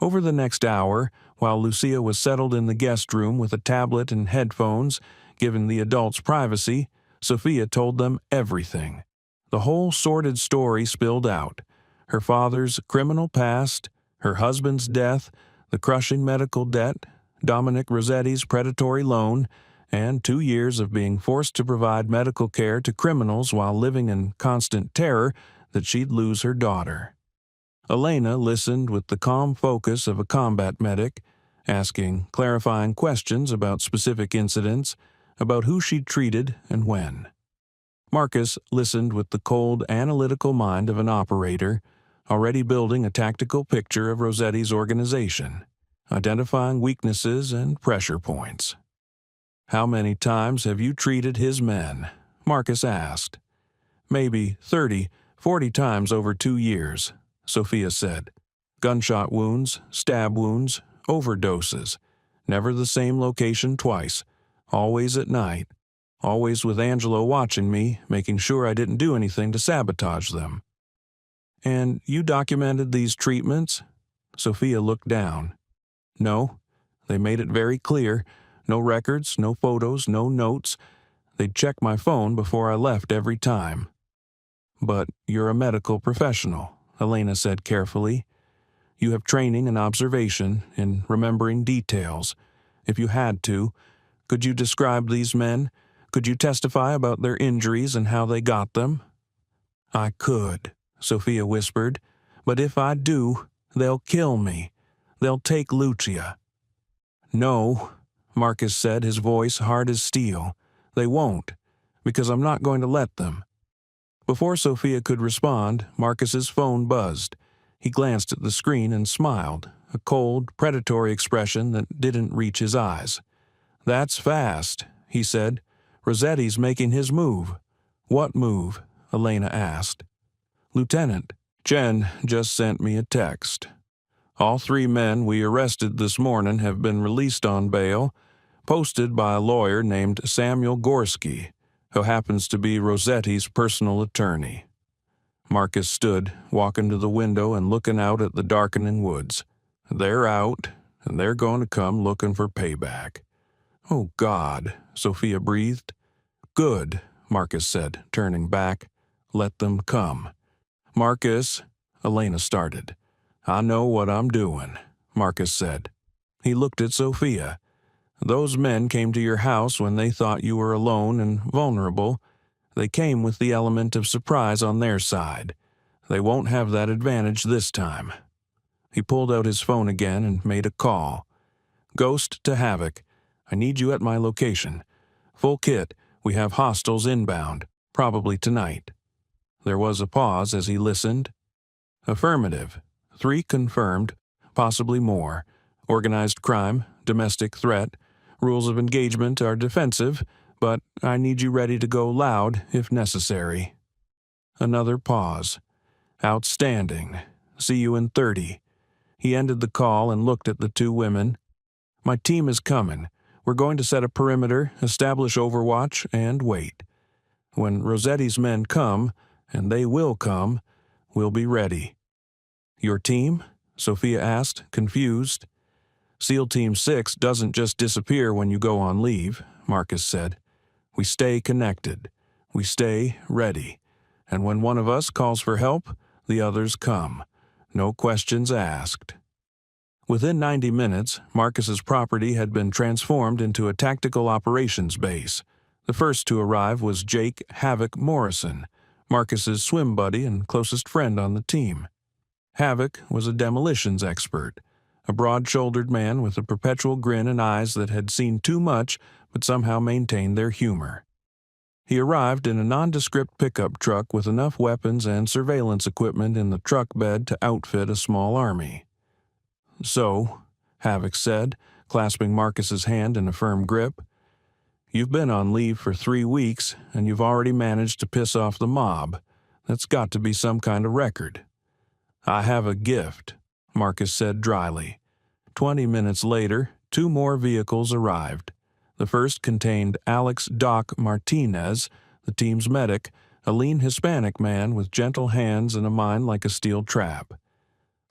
Over the next hour, while Lucia was settled in the guest room with a tablet and headphones, given the adults privacy, Sophia told them everything. The whole sordid story spilled out. Her father's criminal past, her husband's death, the crushing medical debt, Dominic Rosetti's predatory loan, and 2 years of being forced to provide medical care to criminals while living in constant terror that she'd lose her daughter. Elena listened with the calm focus of a combat medic, asking clarifying questions about specific incidents, about who she'd treated and when. Marcus listened with the cold, analytical mind of an operator, already building a tactical picture of Rosetti's organization, identifying weaknesses and pressure points. "How many times have you treated his men?" Marcus asked. "Maybe 30, 40 times over 2 years, Sophia said. "Gunshot wounds, stab wounds, overdoses. Never the same location twice. Always at night. Always with Angelo watching me, making sure I didn't do anything to sabotage them." "And you documented these treatments?" Sophia looked down. "No. They made it very clear. No records, no photos, no notes. They'd check my phone before I left every time." "But you're a medical professional," Elena said carefully. "You have training and observation in remembering details. If you had to, could you describe these men? Could you testify about their injuries and how they got them?" "I could," Sophia whispered. "But if I do, they'll kill me. They'll take Lucia." "No," Marcus said, his voice hard as steel. "They won't, because I'm not going to let them." Before Sophia could respond, Marcus's phone buzzed. He glanced at the screen and smiled, a cold, predatory expression that didn't reach his eyes. "That's fast," he said. "Rosetti's making his move." "What move?" Elena asked. "Lieutenant, Jen just sent me a text. All 3 men we arrested this morning have been released on bail, posted by a lawyer named Samuel Gorski, who happens to be Rosetti's personal attorney." Marcus stood, walking to the window and looking out at the darkening woods. "They're out, and they're going to come looking for payback." "Oh, God," Sophia breathed. "Good," Marcus said, turning back. "Let them come." "Marcus," Elena started. "I know what I'm doing," Marcus said. He looked at Sophia. "Those men came to your house when they thought you were alone and vulnerable. They came with the element of surprise on their side. They won't have that advantage this time." He pulled out his phone again and made a call. "Ghost to Havoc. I need you at my location. Full kit. We have hostiles inbound, probably tonight." There was a pause as he listened. "Affirmative. 3 confirmed, possibly more. Organized crime, domestic threat. Rules of engagement are defensive, but I need you ready to go loud if necessary." Another pause. "Outstanding. See you in 30. He ended the call and looked at the 2 women. "My team is coming. We're going to set a perimeter, establish overwatch, and wait. When Rosetti's men come, and they will come, we'll be ready." "Your team?" Sophia asked, confused. "SEAL Team 6 doesn't just disappear when you go on leave," Marcus said. "We stay connected. We stay ready. And when one of us calls for help, the others come. No questions asked." Within 90 minutes, Marcus's property had been transformed into a tactical operations base. The first to arrive was Jake "Havoc" Morrison, Marcus's swim buddy and closest friend on the team. Havoc was a demolitions expert, a broad-shouldered man with a perpetual grin and eyes that had seen too much but somehow maintained their humor. He arrived in a nondescript pickup truck with enough weapons and surveillance equipment in the truck bed to outfit a small army. "So," Havoc said, clasping Marcus's hand in a firm grip, "you've been on leave for 3 weeks, and you've already managed to piss off the mob. That's got to be some kind of record." "I have a gift," Marcus said dryly. 20 minutes later, 2 more vehicles arrived. The first contained Alex "Doc" Martinez, the team's medic, a lean Hispanic man with gentle hands and a mind like a steel trap.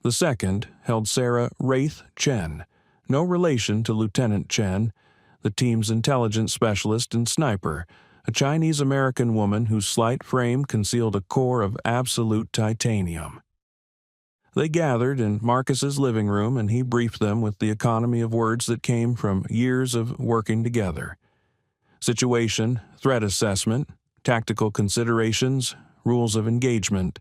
The second held Sarah "Wraith" Chen, no relation to Lieutenant Chen, the team's intelligence specialist and sniper, a Chinese-American woman whose slight frame concealed a core of absolute titanium. They gathered in Marcus's living room, and he briefed them with the economy of words that came from years of working together. Situation, threat assessment, tactical considerations, rules of engagement.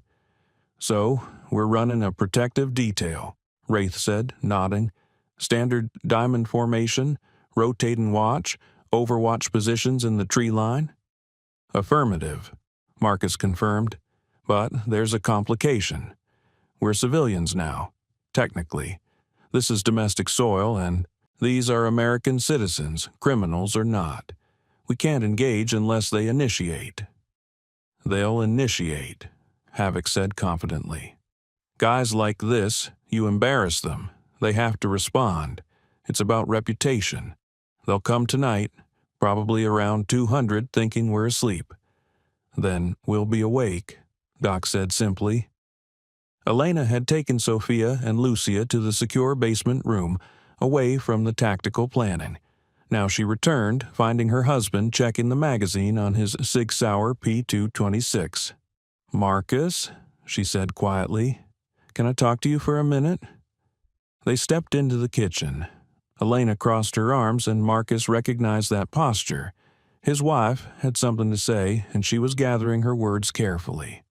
"So, we're running a protective detail," Wraith said, nodding. "Standard diamond formation, rotating watch, overwatch positions in the tree line?" "Affirmative," Marcus confirmed. "But there's a complication. We're civilians now, technically. This is domestic soil, and these are American citizens, criminals or not. We can't engage unless they initiate." "They'll initiate," Havoc said confidently. "Guys like this, you embarrass them. They have to respond. It's about reputation. They'll come tonight, probably around 200, thinking we're asleep. Then we'll be awake," Doc said simply. Elena had taken Sophia and Lucia to the secure basement room, away from the tactical planning. Now she returned, finding her husband checking the magazine on his Sig Sauer P226. "Marcus," she said quietly, "can I talk to you for a minute?" They stepped into the kitchen. Elena crossed her arms, and Marcus recognized that posture. His wife had something to say, and she was gathering her words carefully.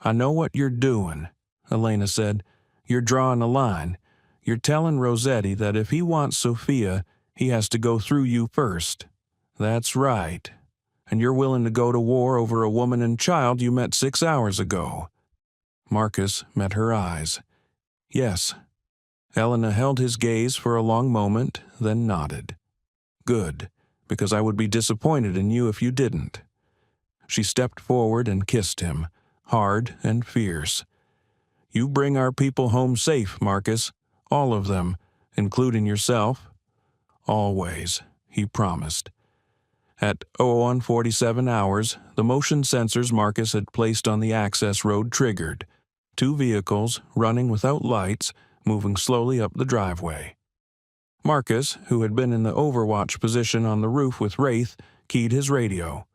"I know what you're doing," Elena said. "You're drawing a line. You're telling Rosetti that if he wants Sophia, he has to go through you first." "That's right. And you're willing to go to war over a woman and child you met 6 hours ago." Marcus met her eyes. "Yes." Elena held his gaze for a long moment, then nodded. "Good, because I would be disappointed in you if you didn't." She stepped forward and kissed him, hard and fierce. "You bring our people home safe, Marcus. All of them, including yourself." "Always," he promised. At 01:47 hours, the motion sensors Marcus had placed on the access road triggered. 2 vehicles, running without lights, moving slowly up the driveway. Marcus, who had been in the overwatch position on the roof with Wraith, keyed his radio.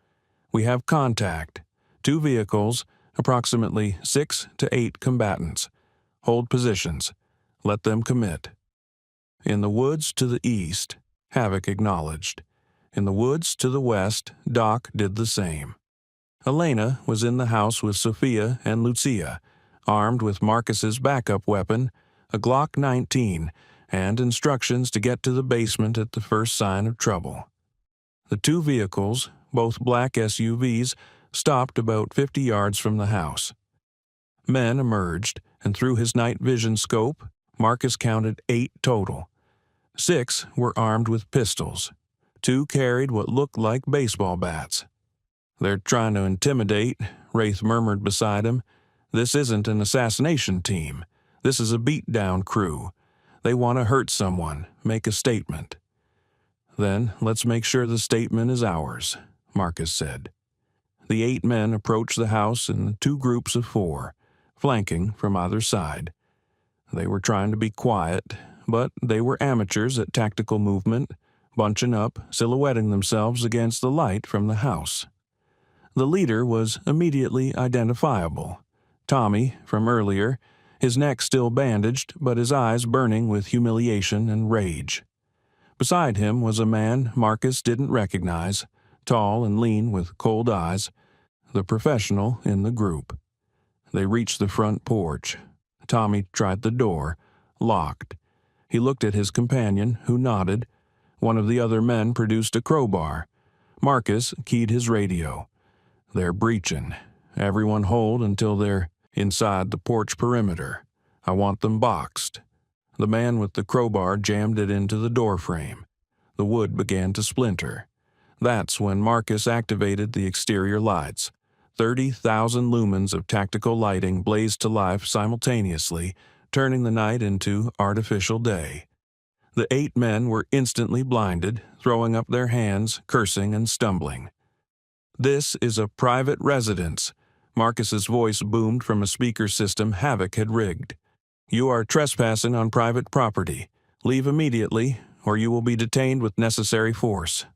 "We have contact. 2 vehicles, approximately 6 to 8 combatants. Hold positions. Let them commit." "In the woods to the east," Havoc acknowledged. In the woods to the west, Doc did the same. Elena was in the house with Sophia and Lucia, armed with Marcus's backup weapon, a Glock 19, and instructions to get to the basement at the first sign of trouble. The 2 vehicles, both black SUVs, stopped about 50 yards from the house. Men emerged, and through his night vision scope, Marcus counted 8 total. 6 were armed with pistols. 2 carried what looked like baseball bats. "They're trying to intimidate," Wraith murmured beside him. "This isn't an assassination team. This is a beat-down crew. They want to hurt someone, make a statement." "Then let's make sure the statement is ours," Marcus said. The 8 men approached the house in 2 groups of 4, flanking from either side. They were trying to be quiet, but they were amateurs at tactical movement, bunching up, silhouetting themselves against the light from the house. The leader was immediately identifiable. Tommy, from earlier, his neck still bandaged, but his eyes burning with humiliation and rage. Beside him was a man Marcus didn't recognize, tall and lean with cold eyes, the professional in the group. They reached the front porch. Tommy tried the door, locked. He looked at his companion, who nodded. One of the other men produced a crowbar. Marcus keyed his radio. They're breaching. Everyone hold until they're inside the porch perimeter. I want them boxed." The man with the crowbar jammed it into the doorframe. The wood began to splinter. That's when Marcus activated the exterior lights. 30,000 lumens of tactical lighting blazed to life simultaneously, turning the night into artificial day. The 8 men were instantly blinded, throwing up their hands, cursing and stumbling. "This is a private residence." Marcus's voice boomed from a speaker system Havoc had rigged. "You are trespassing on private property. Leave immediately, or you will be detained with necessary force."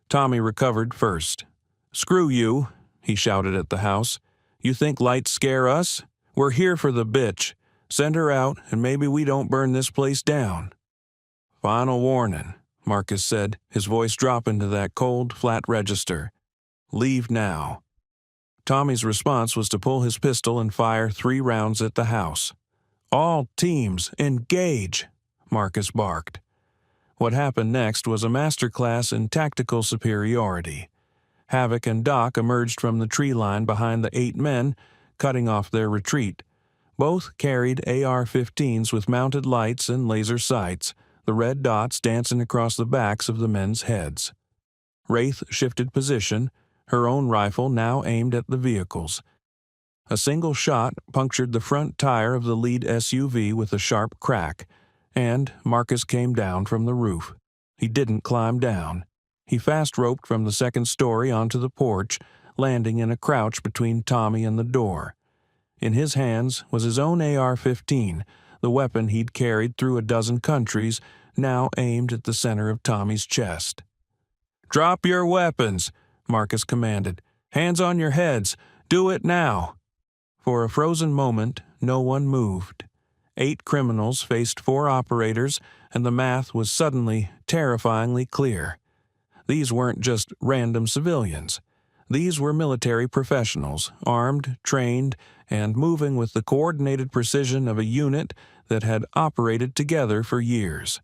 Tommy recovered first. "Screw you," he shouted at the house. "You think lights scare us? We're here for the bitch. Send her out, and maybe we don't burn this place down." "Final warning," Marcus said, his voice dropping to that cold, flat register. "Leave now." Tommy's response was to pull his pistol and fire 3 rounds at the house. "All teams, engage," Marcus barked. What happened next was a masterclass in tactical superiority. Havoc and Doc emerged from the tree line behind the 8 men, cutting off their retreat. Both carried AR-15s with mounted lights and laser sights, the red dots dancing across the backs of the men's heads. Wraith shifted position, her own rifle now aimed at the vehicles. A single shot punctured the front tire of the lead SUV with a sharp crack, and Marcus came down from the roof. He didn't climb down. He fast-roped from the second story onto the porch, landing in a crouch between Tommy and the door. In his hands was his own AR-15, the weapon he'd carried through a dozen countries, now aimed at the center of Tommy's chest. "Drop your weapons," Marcus commanded. "Hands on your heads. Do it now." For a frozen moment, no one moved. 8 criminals faced 4 operators, and the math was suddenly terrifyingly clear. These weren't just random civilians. These were military professionals, armed, trained, and moving with the coordinated precision of a unit that had operated together for years.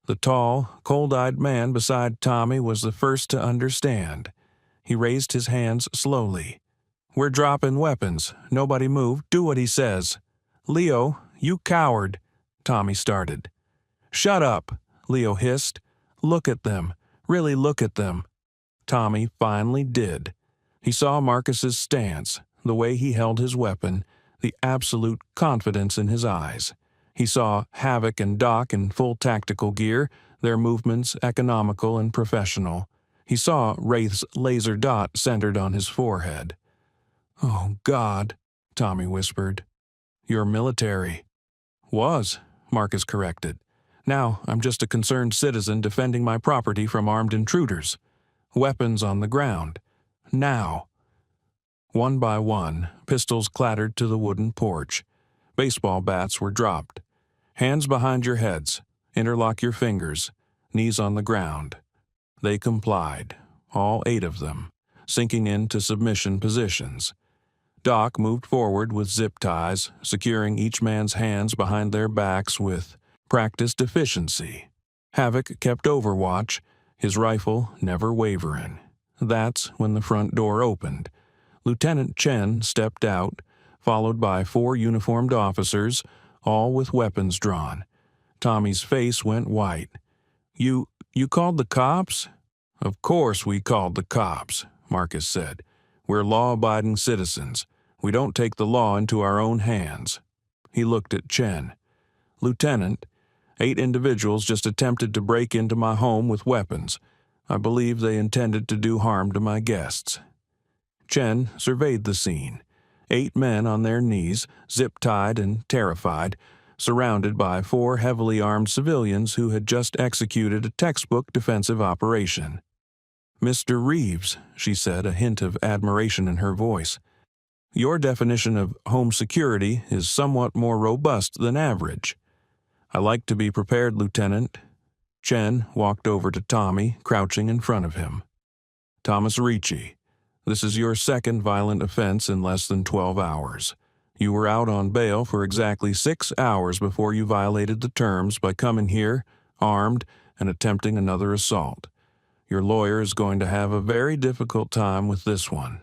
The tall, cold-eyed man beside Tommy was the first to understand. He raised his hands slowly. "We're dropping weapons. Nobody move. Do what he says." "Leo, you coward," Tommy started. "Shut up," Leo hissed. "Look at them. Really look at them." Tommy finally did. He saw Marcus's stance, the way he held his weapon, the absolute confidence in his eyes. He saw Havoc and Doc in full tactical gear, their movements economical and professional. He saw Wraith's laser dot centered on his forehead. "Oh, God," Tommy whispered. "You're military." "Was," Marcus corrected. "Now I'm just a concerned citizen defending my property from armed intruders. Weapons on the ground. Now." One by one, pistols clattered to the wooden porch. Baseball bats were dropped. "Hands behind your heads. Interlock your fingers. Knees on the ground." They complied, all 8 of them, sinking into submission positions. Doc moved forward with zip ties, securing each man's hands behind their backs with practiced efficiency. Havoc kept overwatch, his rifle never wavering. That's when the front door opened. Lieutenant Chen stepped out, followed by 4 uniformed officers, all with weapons drawn. Tommy's face went white. You called the cops?" "Of course we called the cops," Marcus said. "We're law-abiding citizens. We don't take the law into our own hands." He looked at Chen. "Lieutenant, 8 individuals just attempted to break into my home with weapons. I believe they intended to do harm to my guests." Chen surveyed the scene. 8 men on their knees, zip-tied and terrified, surrounded by 4 heavily armed civilians who had just executed a textbook defensive operation. "Mr. Reeves," she said, a hint of admiration in her voice, "your definition of home security is somewhat more robust than average." "I like to be prepared, Lieutenant." Chen walked over to Tommy, crouching in front of him. "Thomas Ricci, this is your 2nd violent offense in less than 12 hours. You were out on bail for exactly 6 hours before you violated the terms by coming here, armed, and attempting another assault. Your lawyer is going to have a very difficult time with this one."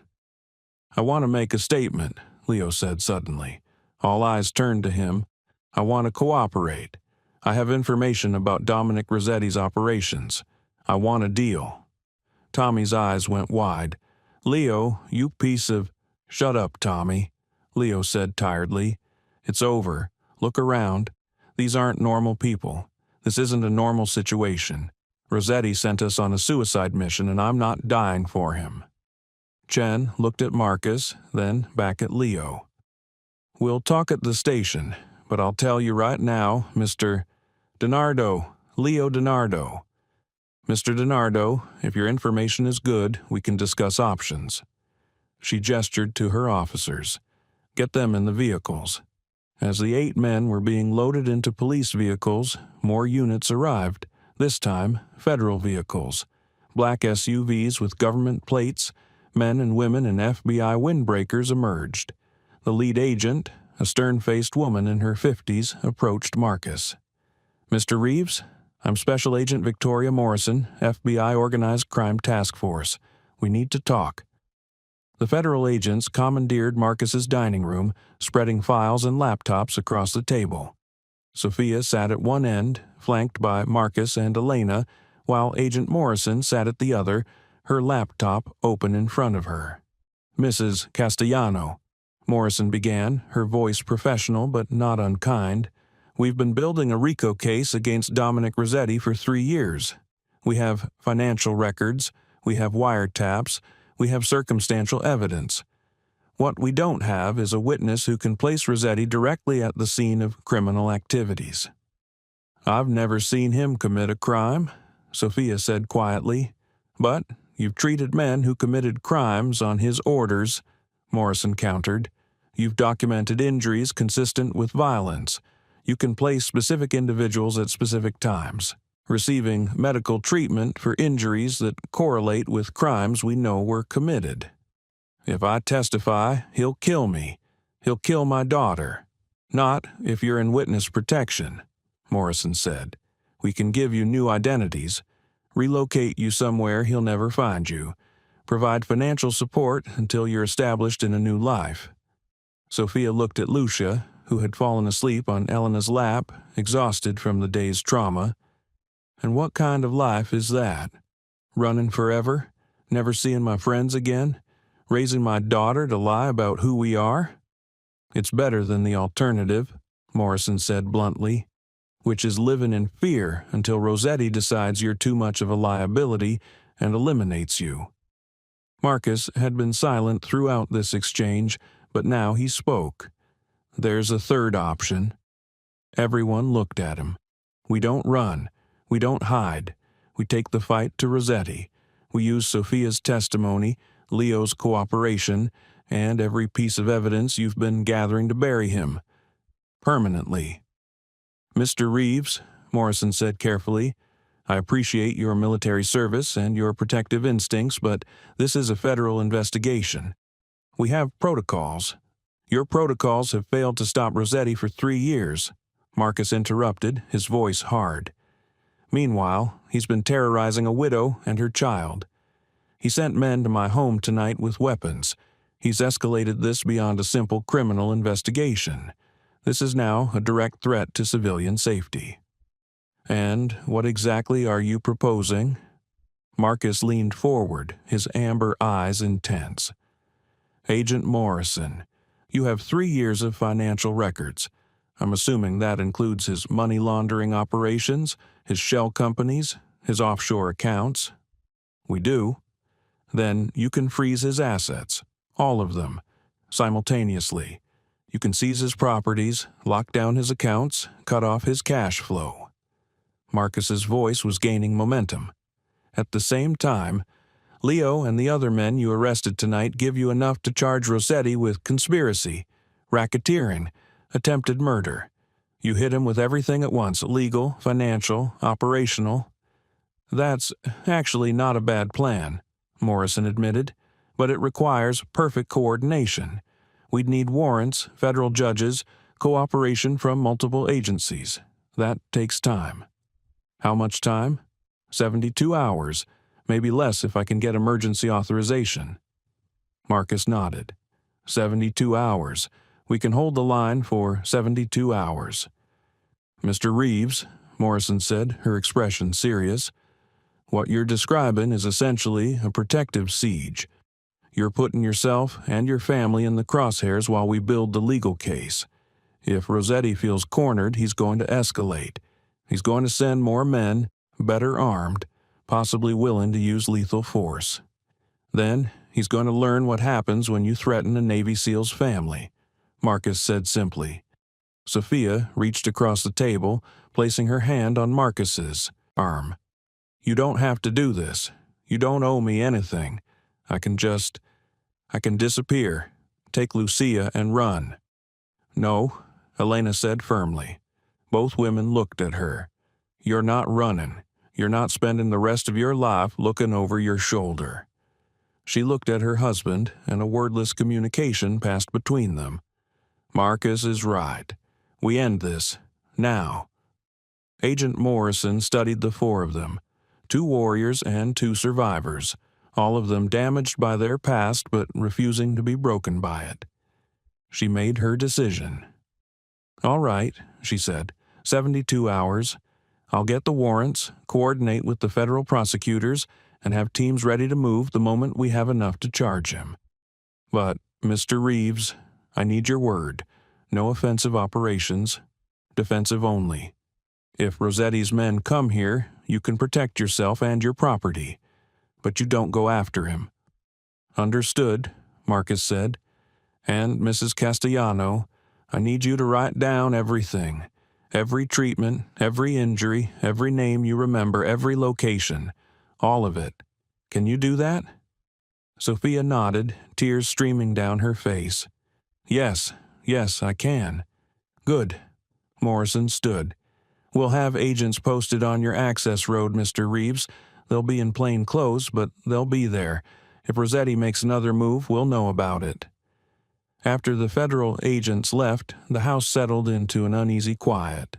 I want to make a statement, Leo said suddenly. All eyes turned to him. I want to cooperate. I have information about Dominic Rosetti's operations. I want a deal. Tommy's eyes went wide. Leo, you piece of... Shut up, Tommy, Leo said tiredly. It's over. Look around. These aren't normal people. This isn't a normal situation. Rosetti sent us on a suicide mission, and I'm not dying for him. Chen looked at Marcus, then back at Leo. We'll talk at the station, but I'll tell you right now, Mr. DiNardo, Leo DiNardo. Mr. DiNardo, if your information is good, we can discuss options. She gestured to her officers. Get them in the vehicles. As the 8 men were being loaded into police vehicles, more units arrived, this time federal vehicles. Black SUVs with government plates, men and women in FBI windbreakers emerged. The lead agent, a stern-faced woman in her 50s, approached Marcus. Mr. Reeves, I'm Special Agent Victoria Morrison, FBI Organized Crime Task Force. We need to talk. The federal agents commandeered Marcus's dining room, spreading files and laptops across the table. Sophia sat at one end, flanked by Marcus and Elena, while Agent Morrison sat at the other, her laptop open in front of her. Mrs. Castellano, Morrison began, her voice professional but not unkind. We've been building a RICO case against Dominic Rosetti for 3 years. We have financial records, we have wiretaps, we have circumstantial evidence. What we don't have is a witness who can place Rosetti directly at the scene of criminal activities. I've never seen him commit a crime, Sophia said quietly. But you've treated men who committed crimes on his orders, Morrison countered. You've documented injuries consistent with violence. You can place specific individuals at specific times, receiving medical treatment for injuries that correlate with crimes we know were committed. If I testify, he'll kill me. He'll kill my daughter. Not if you're in witness protection, Morrison said. We can give you new identities, relocate you somewhere he'll never find you, provide financial support until you're established in a new life. Sophia looked at Lucia, who had fallen asleep on Elena's lap, exhausted from the day's trauma. And what kind of life is that? Running forever? Never seeing my friends again? Raising my daughter to lie about who we are? It's better than the alternative, Morrison said bluntly, which is living in fear until Rosetti decides you're too much of a liability and eliminates you. Marcus had been silent throughout this exchange, but now he spoke. There's a third option. Everyone looked at him. We don't run. We don't hide. We take the fight to Rosetti. We use Sophia's testimony, Leo's cooperation, and every piece of evidence you've been gathering to bury him. Permanently. Mr. Reeves, Morrison said carefully, I appreciate your military service and your protective instincts, but this is a federal investigation. We have protocols. Your protocols have failed to stop Rosetti for 3 years, Marcus interrupted, his voice hard. Meanwhile, he's been terrorizing a widow and her child. He sent men to my home tonight with weapons. He's escalated this beyond a simple criminal investigation. This is now a direct threat to civilian safety. And what exactly are you proposing? Marcus leaned forward, his amber eyes intense. Agent Morrison, you have 3 years of financial records. I'm assuming that includes his money laundering operations, his shell companies, his offshore accounts. We do. Then you can freeze his assets, all of them, simultaneously. You can seize his properties, lock down his accounts, cut off his cash flow. Marcus's voice was gaining momentum. At the same time, Leo and the other men you arrested tonight give you enough to charge Rosetti with conspiracy, racketeering, attempted murder. You hit him with everything at once, legal, financial, operational. That's actually not a bad plan, Morrison admitted, but it requires perfect coordination. We'd need warrants, federal judges, cooperation from multiple agencies. That takes time. How much time? 72 hours, maybe less if I can get emergency authorization. Marcus nodded. 72 hours. We can hold the line for 72 hours. Mr. Reeves, Morrison said, her expression serious, what you're describing is essentially a protective siege. You're putting yourself and your family in the crosshairs while we build the legal case. If Rosetti feels cornered, he's going to escalate. He's going to send more men, better armed, possibly willing to use lethal force. Then he's going to learn what happens when you threaten a Navy SEAL's family, Marcus said simply. Sophia reached across the table, placing her hand on Marcus's arm. You don't have to do this. You don't owe me anything. I can disappear, take Lucia and run. No, Elena said firmly. Both women looked at her. You're not running. You're not spending the rest of your life looking over your shoulder. She looked at her husband, and a wordless communication passed between them. Marcus is right. We end this, now. Agent Morrison studied the four of them, 2 warriors and 2 survivors, all of them damaged by their past but refusing to be broken by it. She made her decision. All right, she said, 72 hours. I'll get the warrants, coordinate with the federal prosecutors, and have teams ready to move the moment we have enough to charge him. But, Mr. Reeves, I need your word. No offensive operations, defensive only. If Rosetti's men come here, you can protect yourself and your property, but you don't go after him. Understood, Marcus said. And, Mrs. Castellano, I need you to write down everything. Every treatment, every injury, every name you remember, every location. All of it. Can you do that? Sophia nodded, tears streaming down her face. Yes, I can. Good. Morrison stood. We'll have agents posted on your access road, Mr. Reeves. They'll be in plain clothes, but they'll be there. If Rosetti makes another move, we'll know about it. After the federal agents left, the house settled into an uneasy quiet.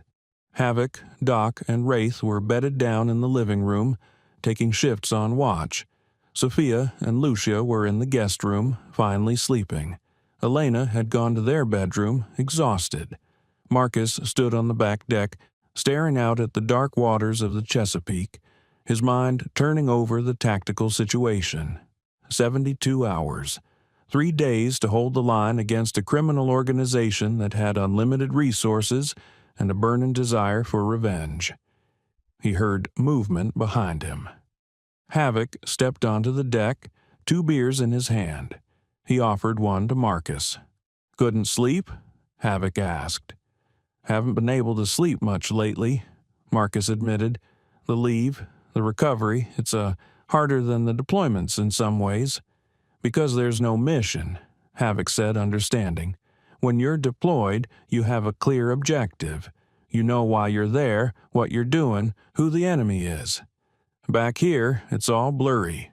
Havoc, Doc, and Wraith were bedded down in the living room, taking shifts on watch. Sophia and Lucia were in the guest room, finally sleeping. Elena had gone to their bedroom, exhausted. Marcus stood on the back deck, staring out at the dark waters of the Chesapeake, his mind turning over the tactical situation. 72 hours. 3 days to hold the line against a criminal organization that had unlimited resources and a burning desire for revenge. He heard movement behind him. Havoc stepped onto the deck, 2 beers in his hand. He offered one to Marcus. Couldn't sleep? Havoc asked. Haven't been able to sleep much lately, Marcus admitted. The leave, the recovery, it's harder than the deployments in some ways. Because there's no mission, Havoc said, understanding. When you're deployed, you have a clear objective. You know why you're there, what you're doing, who the enemy is. Back here, it's all blurry.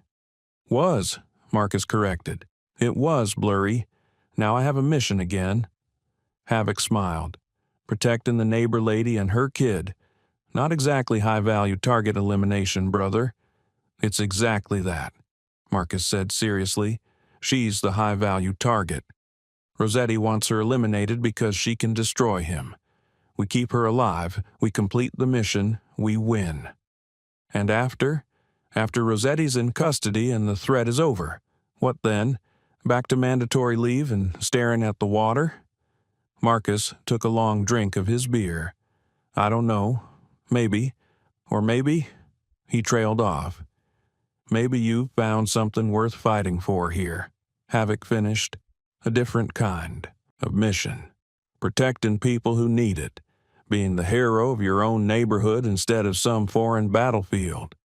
Was, Marcus corrected. It was blurry. Now I have a mission again. Havoc smiled. Protecting the neighbor lady and her kid. Not exactly high-value target elimination, brother. It's exactly that, Marcus said seriously. She's the high-value target. Rosetti wants her eliminated because she can destroy him. We keep her alive, we complete the mission, we win. And after? After Rosetti's in custody and the threat is over. What then? Back to mandatory leave and staring at the water? Marcus took a long drink of his beer. I don't know. Maybe. Or maybe. He trailed off. Maybe you found something worth fighting for here, Havoc finished. A different kind of mission. Protecting people who need it. Being the hero of your own neighborhood instead of some foreign battlefield.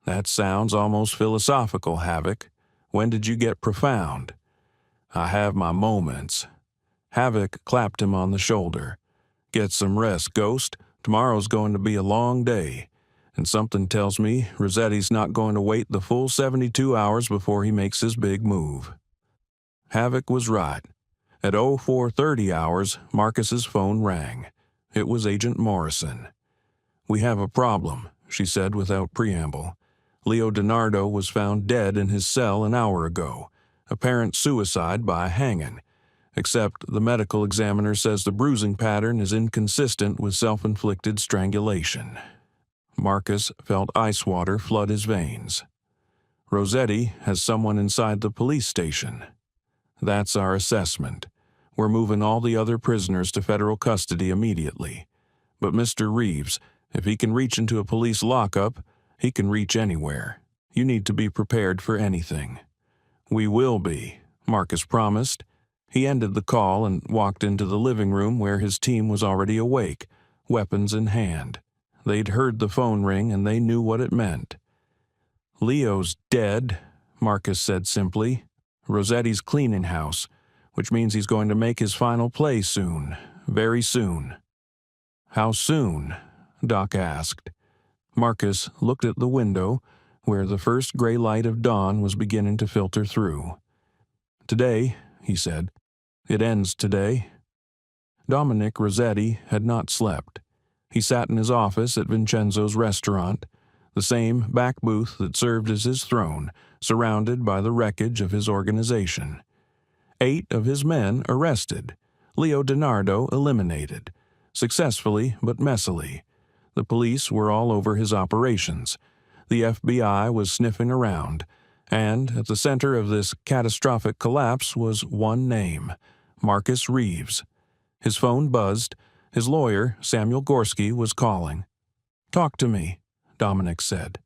That sounds almost philosophical, Havoc. When did you get profound? I have my moments. Havoc clapped him on the shoulder. Get some rest, Ghost. Tomorrow's going to be a long day. And something tells me Rosetti's not going to wait the full 72 hours before he makes his big move. Havoc was right. At 0430 hours, Marcus's phone rang. It was Agent Morrison. We have a problem, she said without preamble. Leo DiNardo was found dead in his cell an hour ago. Apparent suicide by hanging, except the medical examiner says the bruising pattern is inconsistent with self-inflicted strangulation. Marcus felt ice water flood his veins. Rosetti has someone inside the police station. That's our assessment. We're moving all the other prisoners to federal custody immediately. But Mr. Reeves, if he can reach into a police lockup, he can reach anywhere. You need to be prepared for anything. We will be, Marcus promised. He ended the call and walked into the living room where his team was already awake, weapons in hand. They'd heard the phone ring and they knew what it meant. Leo's dead, Marcus said simply. Rosetti's cleaning house, which means he's going to make his final play soon, very soon. How soon? Doc asked. Marcus looked at the window, where the first gray light of dawn was beginning to filter through. Today, he said. It ends today. Dominic Rosetti had not slept. He sat in his office at Vincenzo's restaurant, the same back booth that served as his throne, surrounded by the wreckage of his organization. 8 of his men arrested, Leo DiNardo eliminated, successfully but messily. The police were all over his operations. The FBI was sniffing around, and at the center of this catastrophic collapse was one name, Marcus Reeves. His phone buzzed. His lawyer, Samuel Gorski, was calling. "Talk to me," Dominic said.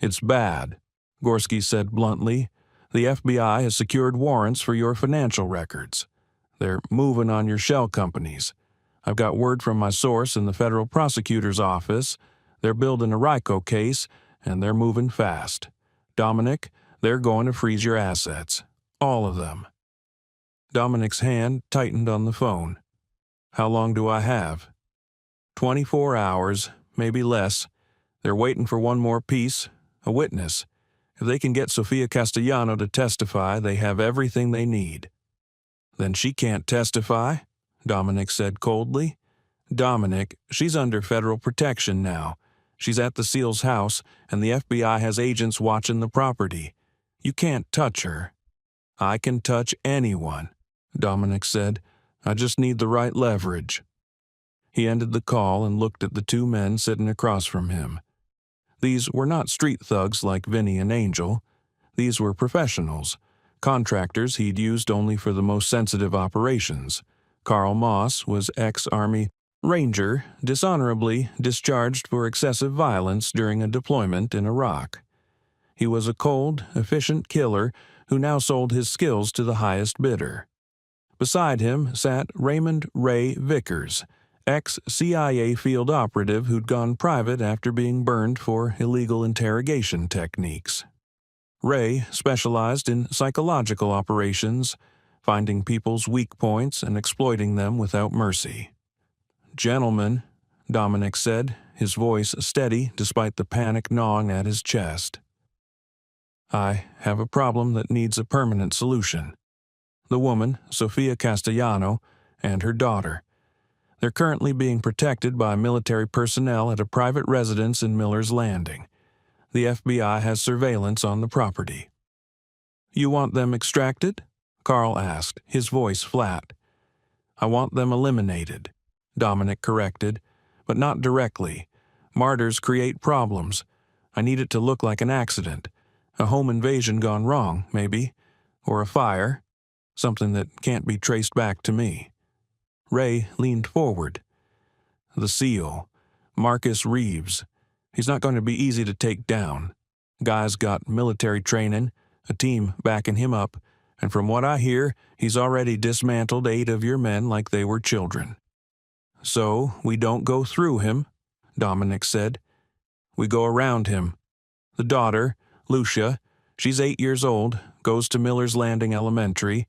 "It's bad," Gorski said bluntly. "The FBI has secured warrants for your financial records. They're moving on your shell companies. I've got word from my source in the federal prosecutor's office. They're building a RICO case, and they're moving fast. Dominic, they're going to freeze your assets. All of them." Dominic's hand tightened on the phone. "How long do I have?" 24 hours, maybe less. They're waiting for one more piece, a witness. If they can get Sophia Castellano to testify, they have everything they need." "Then she can't testify?" Dominic said coldly. "Dominic, she's under federal protection now. She's at the SEAL's house, and the FBI has agents watching the property. You can't touch her." "I can touch anyone," Dominic said. "I just need the right leverage." He ended the call and looked at the 2 men sitting across from him. These were not street thugs like Vinny and Angel. These were professionals, contractors he'd used only for the most sensitive operations. Carl Moss was ex-Army Ranger, dishonorably discharged for excessive violence during a deployment in Iraq. He was a cold, efficient killer who now sold his skills to the highest bidder. Beside him sat Raymond Ray Vickers, ex-CIA field operative who'd gone private after being burned for illegal interrogation techniques. Ray specialized in psychological operations, finding people's weak points and exploiting them without mercy. "Gentlemen," Dominic said, his voice steady despite the panic gnawing at his chest. "I have a problem that needs a permanent solution. The woman, Sophia Castellano, and her daughter. They're currently being protected by military personnel at a private residence in Miller's Landing. The FBI has surveillance on the property." "You want them extracted?" Carl asked, his voice flat. "I want them eliminated," Dominic corrected, "but not directly. Martyrs create problems. I need it to look like an accident. A home invasion gone wrong, maybe. Or a fire. Something that can't be traced back to me." Ray leaned forward. "The SEAL, Marcus Reeves. He's not going to be easy to take down. Guy's got military training, a team backing him up, and from what I hear, he's already dismantled 8 of your men like they were children." "So we don't go through him," Dominic said. "We go around him. The daughter, Lucia, she's 8 years old, goes to Miller's Landing Elementary.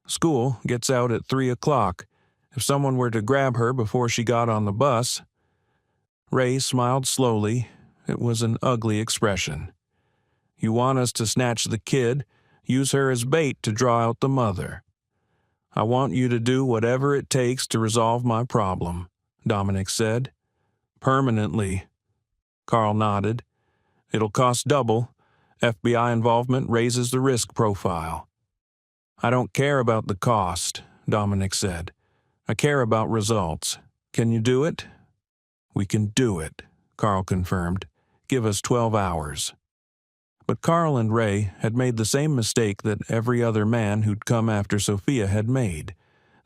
School gets out at 3 o'clock. If someone were to grab her before she got on the bus—" Ray smiled slowly. It was an ugly expression. "You want us to snatch the kid, use her as bait to draw out the mother. I want you to do whatever it takes to resolve my problem," Dominic said. "Permanently." Carl nodded. "It'll cost double. FBI involvement raises the risk profile." "I don't care about the cost," Dominic said. "I care about results. Can you do it?" "We can do it," Carl confirmed. "Give us 12 hours." But Carl and Ray had made the same mistake that every other man who'd come after Sophia had made.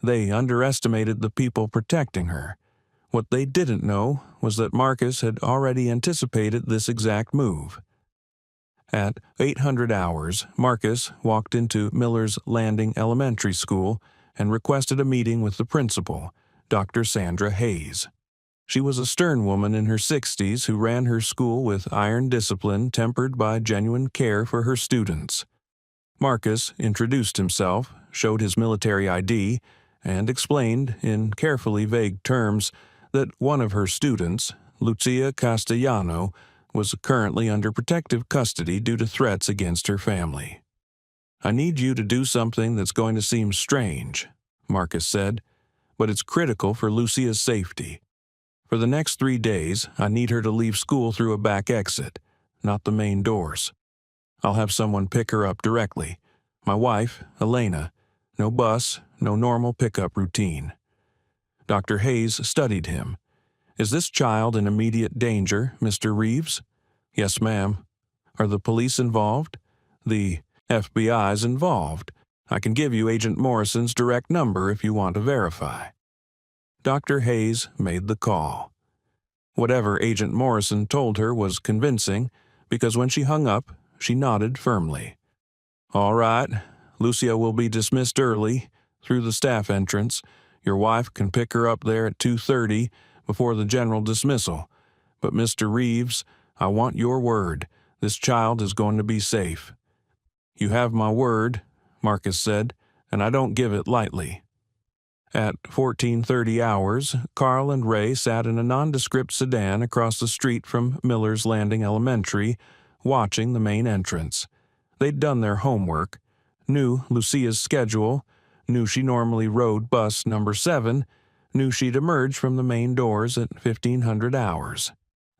They underestimated the people protecting her. What they didn't know was that Marcus had already anticipated this exact move. At 800 hours, Marcus walked into Miller's Landing Elementary School and requested a meeting with the principal, Dr. Sandra Hayes. She was a stern woman in her 60s who ran her school with iron discipline tempered by genuine care for her students. Marcus introduced himself, showed his military ID, and explained, in carefully vague terms, that one of her students, Lucia Castellano, was currently under protective custody due to threats against her family. "I need you to do something that's going to seem strange," Marcus said, "but it's critical for Lucia's safety. For the next 3 days, I need her to leave school through a back exit, not the main doors. I'll have someone pick her up directly. My wife, Elena. No bus, no normal pickup routine." Dr. Hayes studied him. "Is this child in immediate danger, Mr. Reeves?" "Yes, ma'am." "Are the police involved?" "The FBI's involved. I can give you Agent Morrison's direct number if you want to verify." Dr. Hayes made the call. Whatever Agent Morrison told her was convincing, because when she hung up, she nodded firmly. "All right. Lucia will be dismissed early, through the staff entrance. Your wife can pick her up there at 2:30, before the general dismissal. But Mr. Reeves, I want your word. This child is going to be safe." "You have my word," Marcus said, "and I don't give it lightly." At 14:30 hours, Carl and Ray sat in a nondescript sedan across the street from Miller's Landing Elementary, watching the main entrance. They'd done their homework, knew Lucia's schedule, knew she normally rode bus number 7, knew she'd emerge from the main doors at 1500 hours.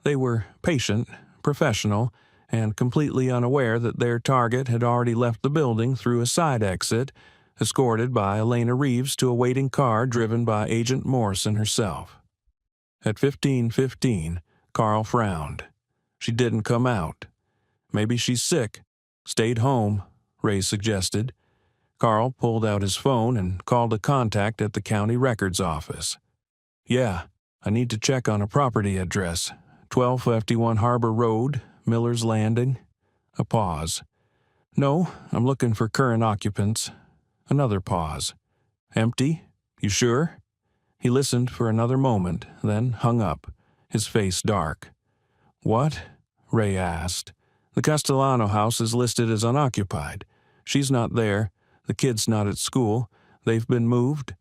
They were patient, professional, and completely unaware that their target had already left the building through a side exit, escorted by Elena Reeves to a waiting car driven by Agent Morrison herself. At 15:15, Carl frowned. She didn't come out. "Maybe she's sick. Stayed home," Ray suggested. Carl pulled out his phone and called a contact at the county records office. "Yeah, I need to check on a property address. 1251 Harbor Road, Miller's Landing." A pause. "No, I'm looking for current occupants." Another pause. "Empty? You sure?" He listened for another moment, then hung up, his face dark. "What?" Ray asked. "The Castellano house is listed as unoccupied. She's not there. The kid's not at school. They've been moved."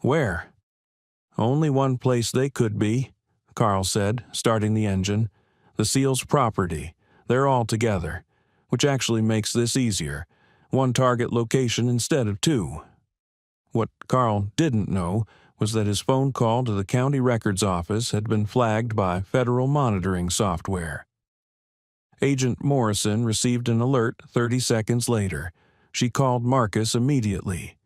"Where?" "Only one place they could be," Carl said, starting the engine. "The Seals' property. They're all together, which actually makes this easier. One target location instead of 2. What Carl didn't know was that his phone call to the county records office had been flagged by federal monitoring software. Agent Morrison received an alert 30 seconds later. She called Marcus immediately.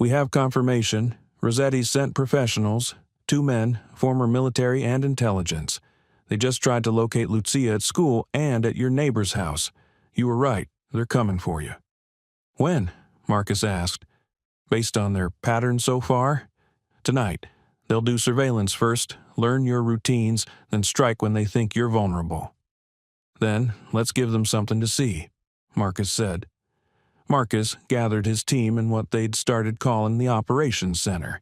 "We have confirmation. Rosetti sent professionals, 2 men, former military and intelligence. They just tried to locate Lucia at school and at your neighbor's house. You were right. They're coming for you." "When?" Marcus asked. "Based on their pattern so far?" "Tonight. They'll do surveillance first, learn your routines, then strike when they think you're vulnerable." "Then let's give them something to see," Marcus said. Marcus gathered his team in what they'd started calling the operations center,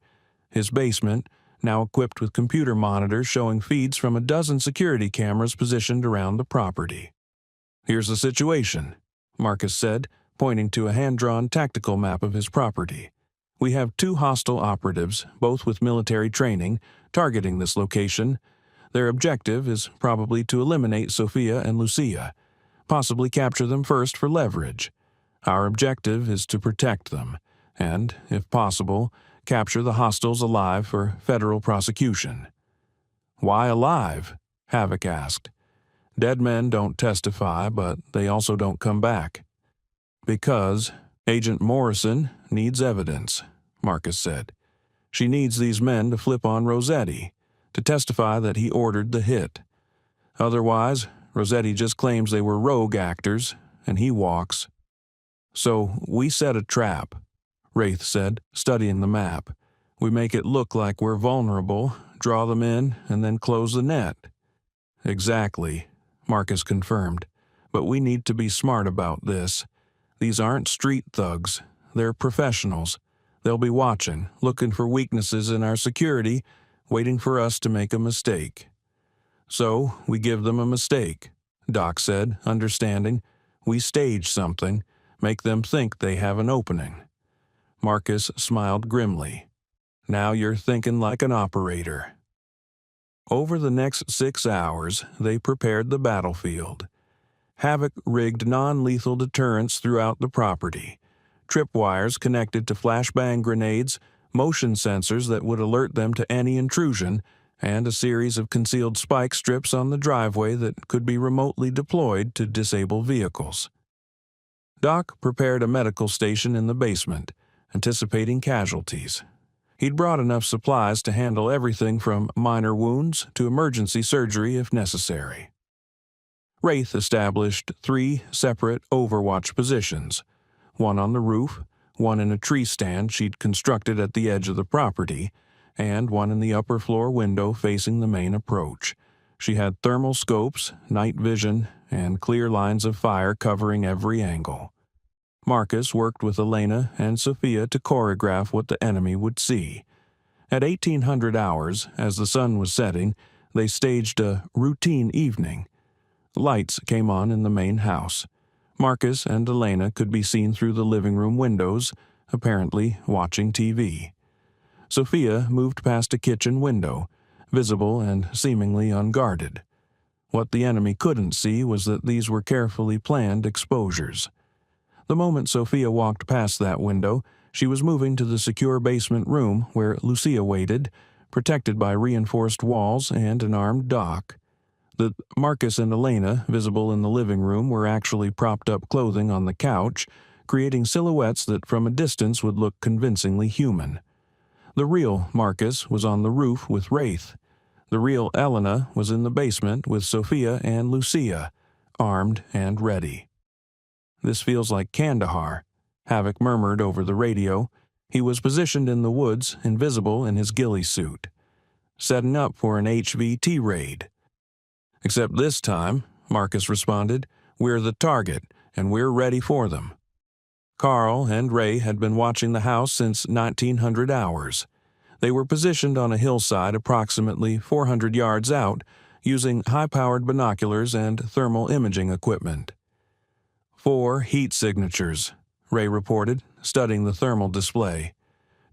his basement, now equipped with computer monitors showing feeds from a dozen security cameras positioned around the property. "Here's the situation," Marcus said, pointing to a hand-drawn tactical map of his property. "We have 2 hostile operatives, both with military training, targeting this location. Their objective is probably to eliminate Sophia and Lucia, possibly capture them first for leverage. Our objective is to protect them, and, if possible, capture the hostiles alive for federal prosecution." "Why alive?" Havoc asked. "Dead men don't testify, but they also don't come back." "Because," Agent Morrison needs evidence, Marcus said. She needs these men to flip on Rosetti, to testify that he ordered the hit. Otherwise, Rosetti just claims they were rogue actors, and he walks. So we set a trap, Wraith said, studying the map. We make it look like we're vulnerable, draw them in, and then close the net. Exactly, Marcus confirmed. But we need to be smart about this. These aren't street thugs. They're professionals. They'll be watching, looking for weaknesses in our security, waiting for us to make a mistake. So we give them a mistake, Doc said, understanding. We stage something, make them think they have an opening. Marcus smiled grimly. Now you're thinking like an operator. Over the next 6 hours, they prepared the battlefield. Havoc rigged non-lethal deterrents throughout the property. Tripwires connected to flashbang grenades, motion sensors that would alert them to any intrusion, and a series of concealed spike strips on the driveway that could be remotely deployed to disable vehicles. Doc prepared a medical station in the basement, anticipating casualties. He'd brought enough supplies to handle everything from minor wounds to emergency surgery if necessary. Wraith established 3 separate overwatch positions, one on the roof, one in a tree stand she'd constructed at the edge of the property, and one in the upper floor window facing the main approach. She had thermal scopes, night vision, and clear lines of fire covering every angle. Marcus worked with Elena and Sophia to choreograph what the enemy would see. At 1800 hours, as the sun was setting, they staged a routine evening. Lights came on in the main house. Marcus and Elena could be seen through the living room windows, apparently watching TV. Sophia moved past a kitchen window, visible and seemingly unguarded. What the enemy couldn't see was that these were carefully planned exposures. The moment Sophia walked past that window, she was moving to the secure basement room where Lucia waited, protected by reinforced walls and an armed Doc. The Marcus and Elena, visible in the living room, were actually propped up clothing on the couch, creating silhouettes that from a distance would look convincingly human. The real Marcus was on the roof with Wraith. The real Elena was in the basement with Sophia and Lucia, armed and ready. This feels like Kandahar, Havoc murmured over the radio. He was positioned in the woods, invisible in his ghillie suit, setting up for an HVT raid. Except this time, Marcus responded, we're the target, and we're ready for them. Carl and Ray had been watching the house since 1900 hours. They were positioned on a hillside approximately 400 yards out, using high-powered binoculars and thermal imaging equipment. 4 heat signatures, Ray reported, studying the thermal display.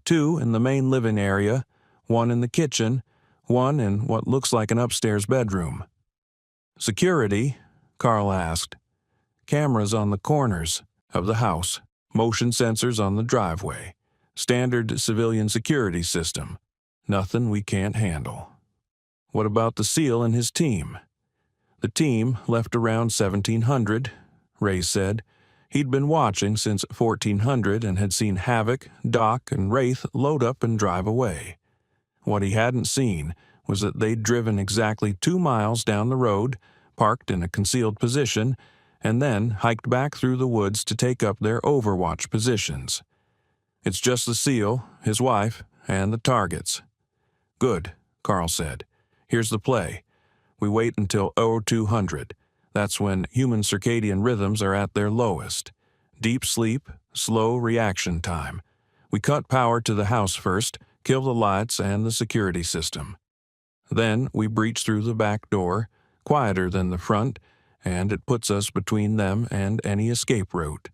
2 in the main living area, 1 in the kitchen, 1 in what looks like an upstairs bedroom. Security? Carl asked. Cameras on the corners of the house, motion sensors on the driveway. Standard civilian security system. Nothing we can't handle. What about the SEAL and his team? The team left around 1700, Ray said. He'd been watching since 1400 and had seen Havoc, Doc, and Wraith load up and drive away. What he hadn't seen was that they'd driven exactly 2 miles down the road, parked in a concealed position, and then hiked back through the woods to take up their overwatch positions. It's just the SEAL, his wife, and the targets. Good, Carl said. Here's the play. We wait until 0200. That's when human circadian rhythms are at their lowest. Deep sleep, slow reaction time. We cut power to the house first, kill the lights and the security system. Then we breach through the back door, quieter than the front, and it puts us between them and any escape route.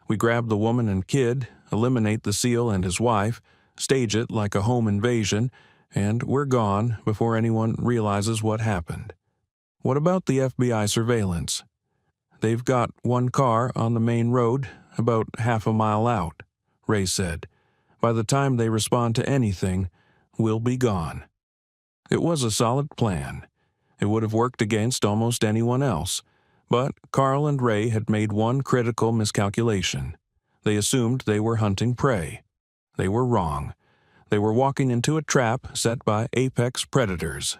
We grab the woman and kid, eliminate the SEAL and his wife, stage it like a home invasion, and we're gone before anyone realizes what happened. What about the FBI surveillance? They've got 1 car on the main road, about half a mile out, Ray said. By the time they respond to anything, we'll be gone. It was a solid plan. It would have worked against almost anyone else, but Carl and Ray had made one critical miscalculation. They assumed they were hunting prey. They were wrong. They were walking into a trap set by apex predators.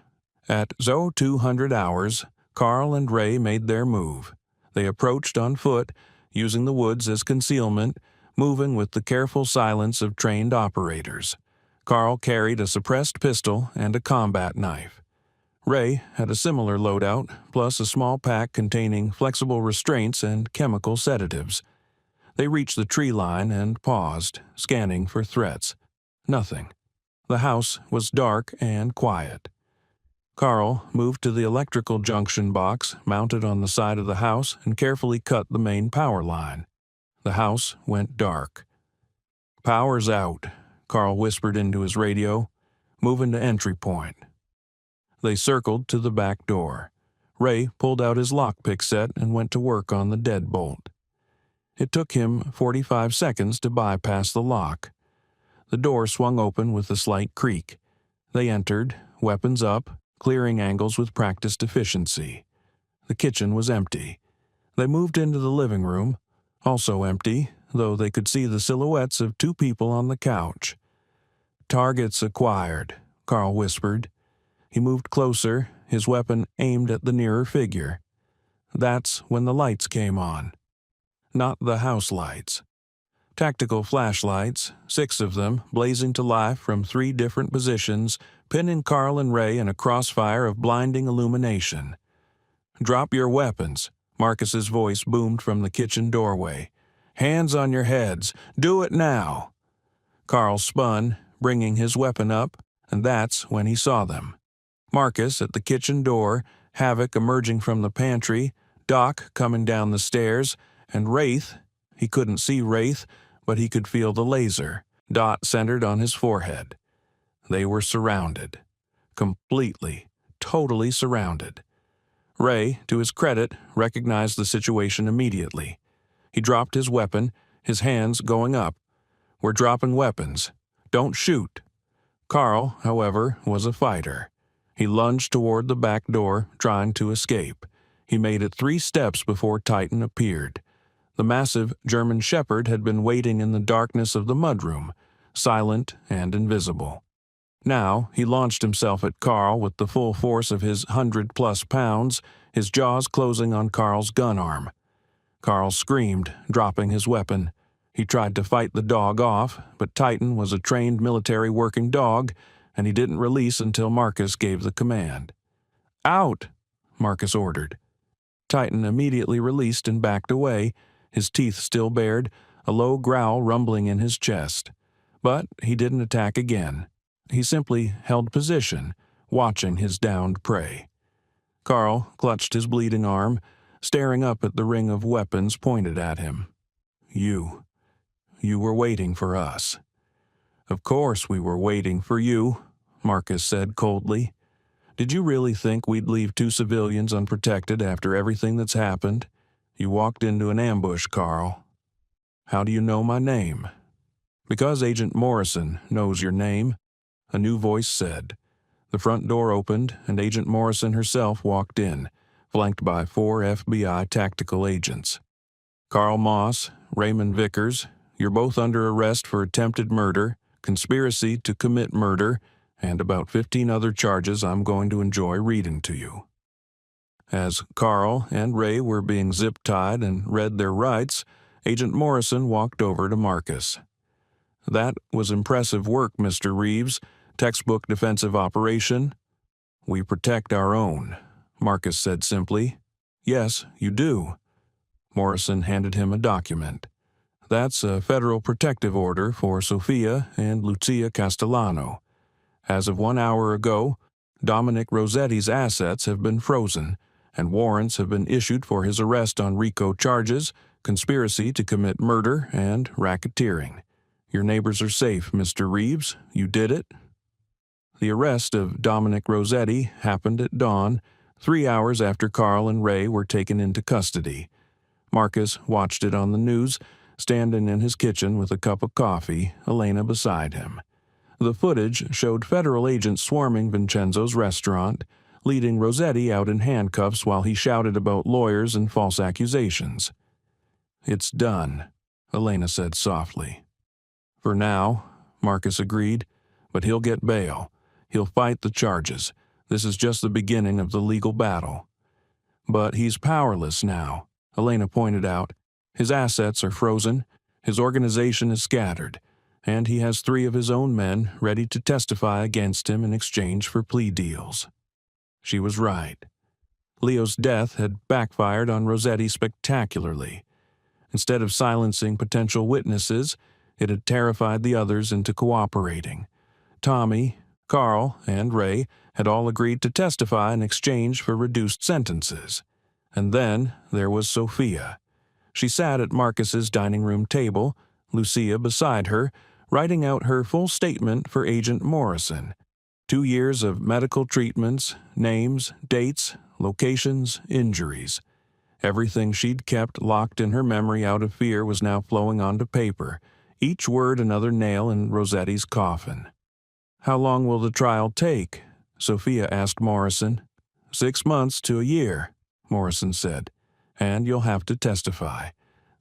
At 0200 hours, Carl and Ray made their move. They approached on foot, using the woods as concealment, moving with the careful silence of trained operators. Carl carried a suppressed pistol and a combat knife. Ray had a similar loadout, plus a small pack containing flexible restraints and chemical sedatives. They reached the tree line and paused, scanning for threats. Nothing. The house was dark and quiet. Carl moved to the electrical junction box mounted on the side of the house and carefully cut the main power line. The house went dark. "Power's out," Carl whispered into his radio. "Moving to entry point." They circled to the back door. Ray pulled out his lockpick set and went to work on the deadbolt. It took him 45 seconds to bypass the lock. The door swung open with a slight creak. They entered, weapons up, clearing angles with practiced efficiency. The kitchen was empty. They moved into the living room, also empty, though they could see the silhouettes of two people on the couch. "Targets acquired," Carl whispered. He moved closer, his weapon aimed at the nearer figure. That's when the lights came on. Not the house lights. Tactical flashlights, 6 of them, blazing to life from 3 different positions, pinning Carl and Ray in a crossfire of blinding illumination. "Drop your weapons," Marcus's voice boomed from the kitchen doorway. "Hands on your heads. Do it now." Carl spun, bringing his weapon up, and that's when he saw them. Marcus at the kitchen door, Havoc emerging from the pantry, Doc coming down the stairs, and Wraith. He couldn't see Wraith, but he could feel the laser, dot centered on his forehead. They were surrounded. Completely, totally surrounded. Ray, to his credit, recognized the situation immediately. He dropped his weapon, his hands going up. "We're dropping weapons. Don't shoot." Carl, however, was a fighter. He lunged toward the back door, trying to escape. He made it 3 steps before Titan appeared. The massive German Shepherd had been waiting in the darkness of the mudroom, silent and invisible. Now he launched himself at Carl with the full force of his 100+ pounds, his jaws closing on Carl's gun arm. Carl screamed, dropping his weapon. He tried to fight the dog off, but Titan was a trained military working dog, and he didn't release until Marcus gave the command. "Out!" Marcus ordered. Titan immediately released and backed away, his teeth still bared, a low growl rumbling in his chest. But he didn't attack again. He simply held position, watching his downed prey. Carl clutched his bleeding arm, staring up at the ring of weapons pointed at him. You were waiting for us." "Of course we were waiting for you," Marcus said coldly. "Did you really think we'd leave 2 civilians unprotected after everything that's happened? You walked into an ambush, Carl." "How do you know my name?" "Because Agent Morrison knows your name," a new voice said. The front door opened, and Agent Morrison herself walked in, flanked by 4 FBI tactical agents. "Carl Moss, Raymond Vickers, you're both under arrest for attempted murder, conspiracy to commit murder, and about 15 other charges I'm going to enjoy reading to you." As Carl and Ray were being zip-tied and read their rights, Agent Morrison walked over to Marcus. "That was impressive work, Mr. Reeves. Textbook defensive operation." "We protect our own," Marcus said simply. "Yes, you do." Morrison handed him a document. "That's a federal protective order for Sophia and Lucia Castellano. As of 1 hour ago, Dominic Rosetti's assets have been frozen, and warrants have been issued for his arrest on RICO charges, conspiracy to commit murder, and racketeering. Your neighbors are safe, Mr. Reeves. You did it." The arrest of Dominic Rosetti happened at dawn, 3 hours after Carl and Ray were taken into custody. Marcus watched it on the news, standing in his kitchen with a cup of coffee, Elena beside him. The footage showed federal agents swarming Vincenzo's restaurant, leading Rosetti out in handcuffs while he shouted about lawyers and false accusations. "It's done," Elena said softly. For now, Marcus agreed, but he'll get bail. He'll fight the charges. This is just the beginning of the legal battle. But he's powerless now, Elena pointed out. His assets are frozen, his organization is scattered, and he has 3 of his own men ready to testify against him in exchange for plea deals. She was right. Leo's death had backfired on Rosetti spectacularly. Instead of silencing potential witnesses, it had terrified the others into cooperating. Tommy, Carl, and Ray had all agreed to testify in exchange for reduced sentences. And then there was Sophia. She sat at Marcus's dining room table, Lucia beside her, writing out her full statement for Agent Morrison. 2 years of medical treatments, names, dates, locations, injuries. Everything she'd kept locked in her memory out of fear was now flowing onto paper, each word another nail in Rosetti's coffin. How long will the trial take? Sophia asked Morrison. 6 months to a year, Morrison said, and you'll have to testify.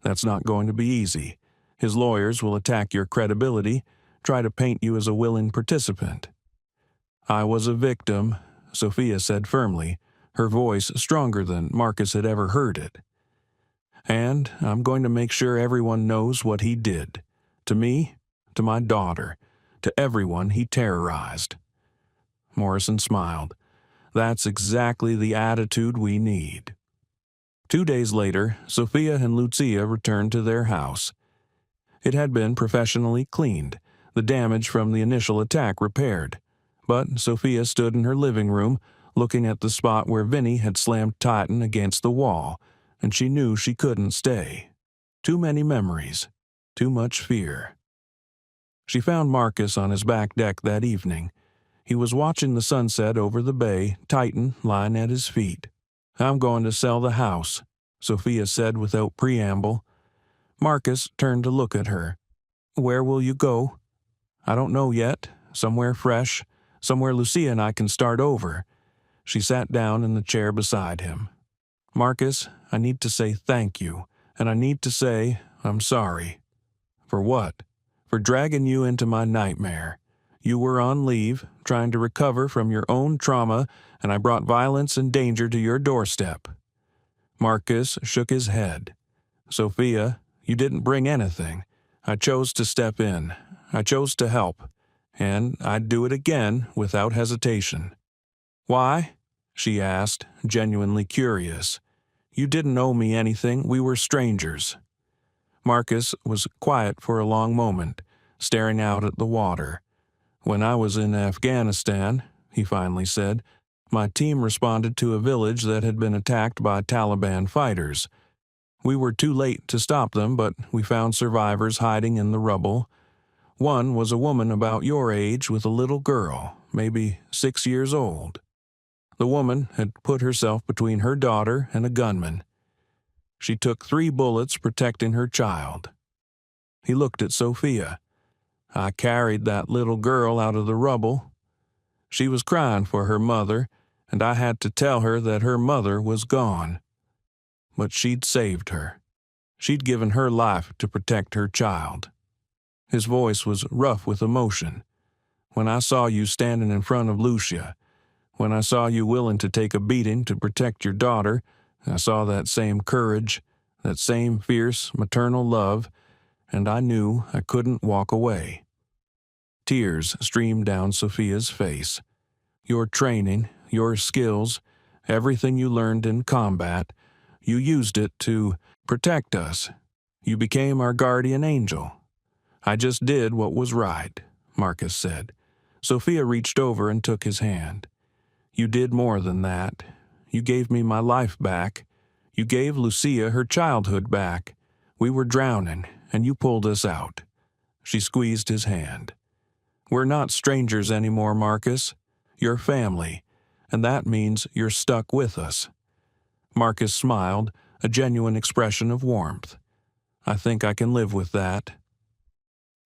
That's not going to be easy. His lawyers will attack your credibility, try to paint you as a willing participant. I was a victim, Sophia said firmly, her voice stronger than Marcus had ever heard it. And I'm going to make sure everyone knows what he did. To me, to my daughter, to everyone he terrorized. Morrison smiled. That's exactly the attitude we need. 2 days later, Sophia and Lucia returned to their house. It had been professionally cleaned, the damage from the initial attack repaired. But Sophia stood in her living room, looking at the spot where Vinny had slammed Titan against the wall, and she knew she couldn't stay. Too many memories, too much fear. She found Marcus on his back deck that evening. He was watching the sunset over the bay, Titan lying at his feet. I'm going to sell the house, Sophia said without preamble. Marcus turned to look at her. Where will you go? I don't know yet. Somewhere fresh. Somewhere Lucia and I can start over. She sat down in the chair beside him. Marcus, I need to say thank you, and I need to say I'm sorry. For what? For dragging you into my nightmare. You were on leave, trying to recover from your own trauma, and I brought violence and danger to your doorstep. Marcus shook his head. Sophia, you didn't bring anything. I chose to step in. I chose to help. And I'd do it again without hesitation. Why? She asked, genuinely curious. You didn't owe me anything. We were strangers. Marcus was quiet for a long moment, staring out at the water. When I was in Afghanistan, he finally said, my team responded to a village that had been attacked by Taliban fighters. We were too late to stop them, but we found survivors hiding in the rubble. One was a woman about your age with a little girl, maybe 6 years old. The woman had put herself between her daughter and a gunman. She took 3 bullets protecting her child. He looked at Sophia. I carried that little girl out of the rubble. She was crying for her mother, and I had to tell her that her mother was gone. But she'd saved her. She'd given her life to protect her child. His voice was rough with emotion. When I saw you standing in front of Lucia, when I saw you willing to take a beating to protect your daughter, I saw that same courage, that same fierce maternal love, and I knew I couldn't walk away. Tears streamed down Sophia's face. Your training, your skills, everything you learned in combat, you used it to protect us. You became our guardian angel. I just did what was right, Marcus said. Sophia reached over and took his hand. You did more than that. You gave me my life back. You gave Lucia her childhood back. We were drowning, and you pulled us out. She squeezed his hand. We're not strangers anymore, Marcus. You're family, and that means you're stuck with us. Marcus smiled, a genuine expression of warmth. I think I can live with that.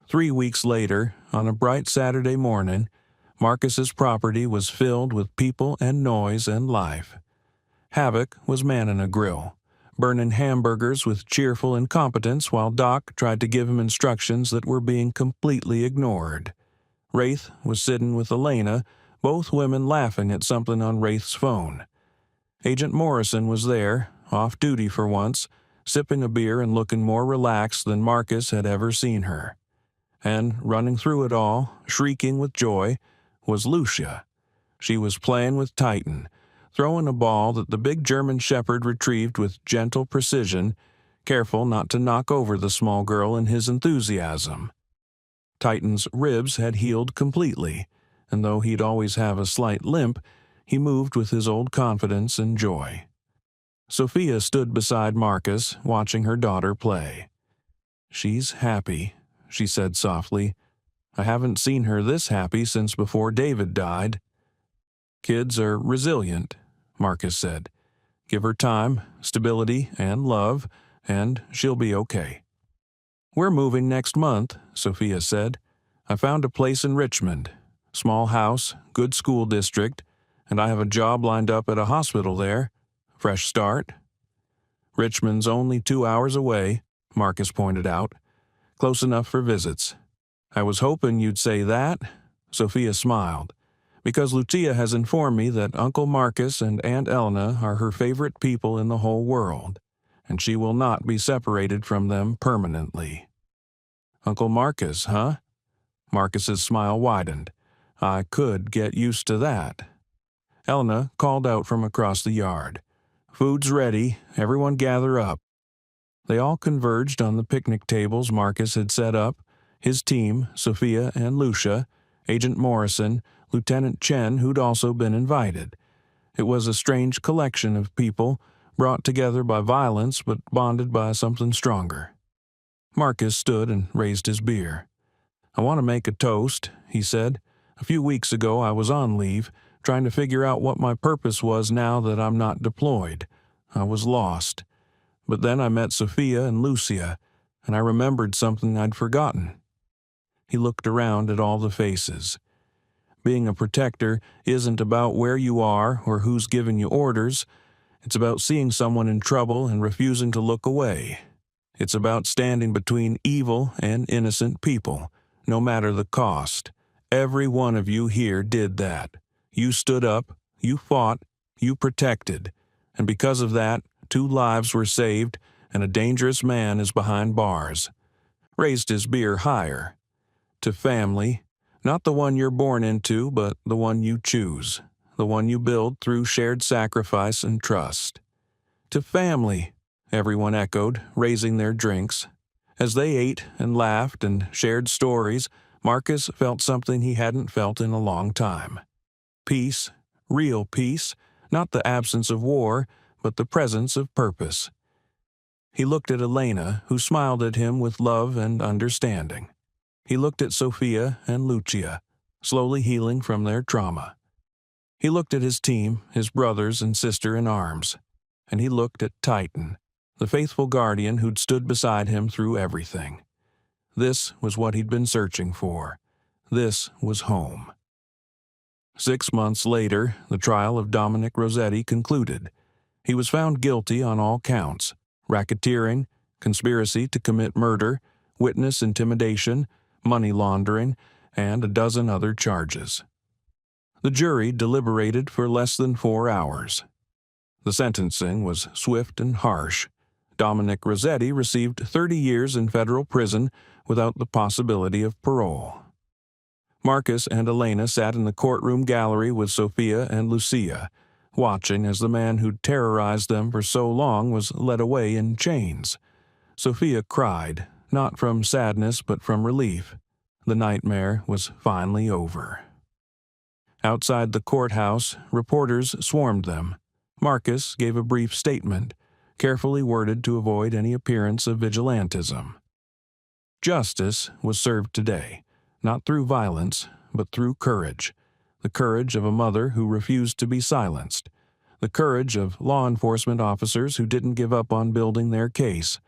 3 weeks later, on a bright Saturday morning, Marcus's property was filled with people and noise and life. Havoc was manning a grill. burning hamburgers with cheerful incompetence while Doc tried to give him instructions that were being completely ignored. Wraith was sitting with Elena, both women laughing at something on Wraith's phone. Agent Morrison was there, off duty for once, sipping a beer and looking more relaxed than Marcus had ever seen her. And running through it all, shrieking with joy, was Lucia. She was playing with Titan, throwing a ball that the big German shepherd retrieved with gentle precision, careful not to knock over the small girl in his enthusiasm. Titan's ribs had healed completely, and though he'd always have a slight limp, he moved with his old confidence and joy. Sophia stood beside Marcus, watching her daughter play. "She's happy," she said softly. "I haven't seen her this happy since before David died." "Kids are resilient," Marcus said. "Give her time, stability, and love, and she'll be okay." "We're moving next month," Sophia said. "I found a place in Richmond. Small house, good school district, and I have a job lined up at a hospital there. Fresh start." "Richmond's only 2 hours away," Marcus pointed out. "Close enough for visits." "I was hoping you'd say that," Sophia smiled, "because Lucia has informed me that Uncle Marcus and Aunt Elena are her favorite people in the whole world, and she will not be separated from them permanently." "Uncle Marcus, huh?" Marcus's smile widened. "I could get used to that." Elena called out from across the yard. "Food's ready. Everyone gather up." They all converged on the picnic tables Marcus had set up, his team, Sophia and Lucia, Agent Morrison, Lieutenant Chen, who'd also been invited. It was a strange collection of people, brought together by violence but bonded by something stronger. Marcus stood and raised his beer. "I want to make a toast," he said. "A few weeks ago I was on leave, trying to figure out what my purpose was now that I'm not deployed. I was lost. But then I met Sophia and Lucia, and I remembered something I'd forgotten." He looked around at all the faces. Being a protector isn't about where you are or who's giving you orders. It's about seeing someone in trouble and refusing to look away. It's about standing between evil and innocent people, no matter the cost. Every one of you here did that. You stood up, you fought, you protected, and because of that, 2 lives were saved and a dangerous man is behind bars. Raised his beer higher. To family, not the one you're born into, but the one you choose, the one you build through shared sacrifice and trust. To family, everyone echoed, raising their drinks. As they ate and laughed and shared stories, Marcus felt something he hadn't felt in a long time. Peace, real peace, not the absence of war, but the presence of purpose. He looked at Elena, who smiled at him with love and understanding. He looked at Sophia and Lucia, slowly healing from their trauma. He looked at his team, his brothers and sister in arms. And he looked at Titan, the faithful guardian who'd stood beside him through everything. This was what he'd been searching for. This was home. 6 months later, the trial of Dominic Rosetti concluded. He was found guilty on all counts: racketeering, conspiracy to commit murder, witness intimidation, money laundering, and a dozen other charges. The jury deliberated for less than 4 hours. The sentencing was swift and harsh. Dominic Rosetti received 30 years in federal prison without the possibility of parole. Marcus and Elena sat in the courtroom gallery with Sophia and Lucia, watching as the man who'd terrorized them for so long was led away in chains. Sophia cried, not from sadness but from relief. The nightmare was finally over. Outside the courthouse, reporters swarmed them. Marcus gave a brief statement, carefully worded to avoid any appearance of vigilantism. Justice was served today, not through violence, but through courage. The courage of a mother who refused to be silenced. The courage of law enforcement officers who didn't give up on building their case.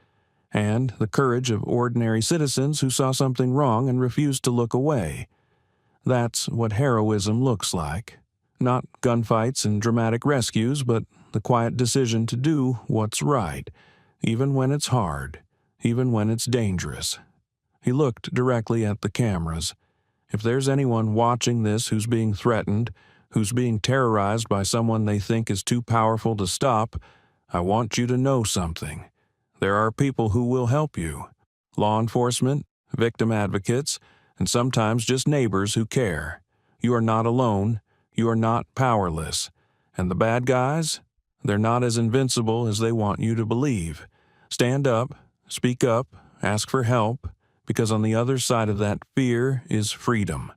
And the courage of ordinary citizens who saw something wrong and refused to look away. That's what heroism looks like. Not gunfights and dramatic rescues, but the quiet decision to do what's right, even when it's hard, even when it's dangerous. He looked directly at the cameras. If there's anyone watching this who's being threatened, who's being terrorized by someone they think is too powerful to stop, I want you to know something. There are people who will help you. Law enforcement, victim advocates, and sometimes just neighbors who care. You are not alone. You are not powerless. And the bad guys? They're not as invincible as they want you to believe. Stand up, speak up, ask for help, because on the other side of that fear is freedom.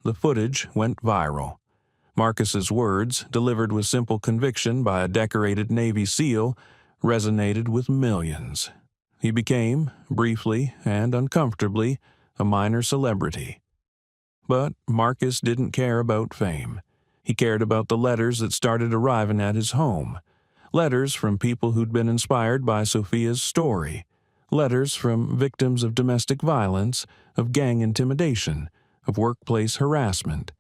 The footage went viral. Marcus's words, delivered with simple conviction by a decorated Navy SEAL, resonated with millions. He became, briefly and uncomfortably, a minor celebrity. But Marcus didn't care about fame. He cared about the letters that started arriving at his home. Letters from people who'd been inspired by Sophia's story. Letters from victims of domestic violence, of gang intimidation, of workplace harassment.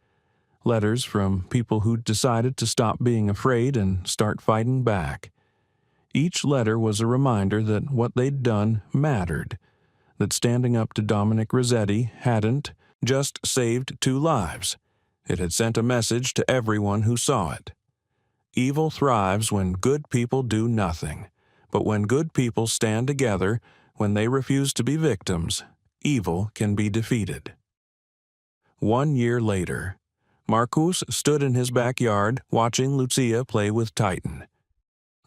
Letters from people who'd decided to stop being afraid and start fighting back. Each letter was a reminder that what they'd done mattered, that standing up to Dominic Rosetti hadn't just saved 2 lives. It had sent a message to everyone who saw it. Evil thrives when good people do nothing, but when good people stand together, when they refuse to be victims, evil can be defeated. 1 year later, Marcus stood in his backyard watching Lucia play with Titan.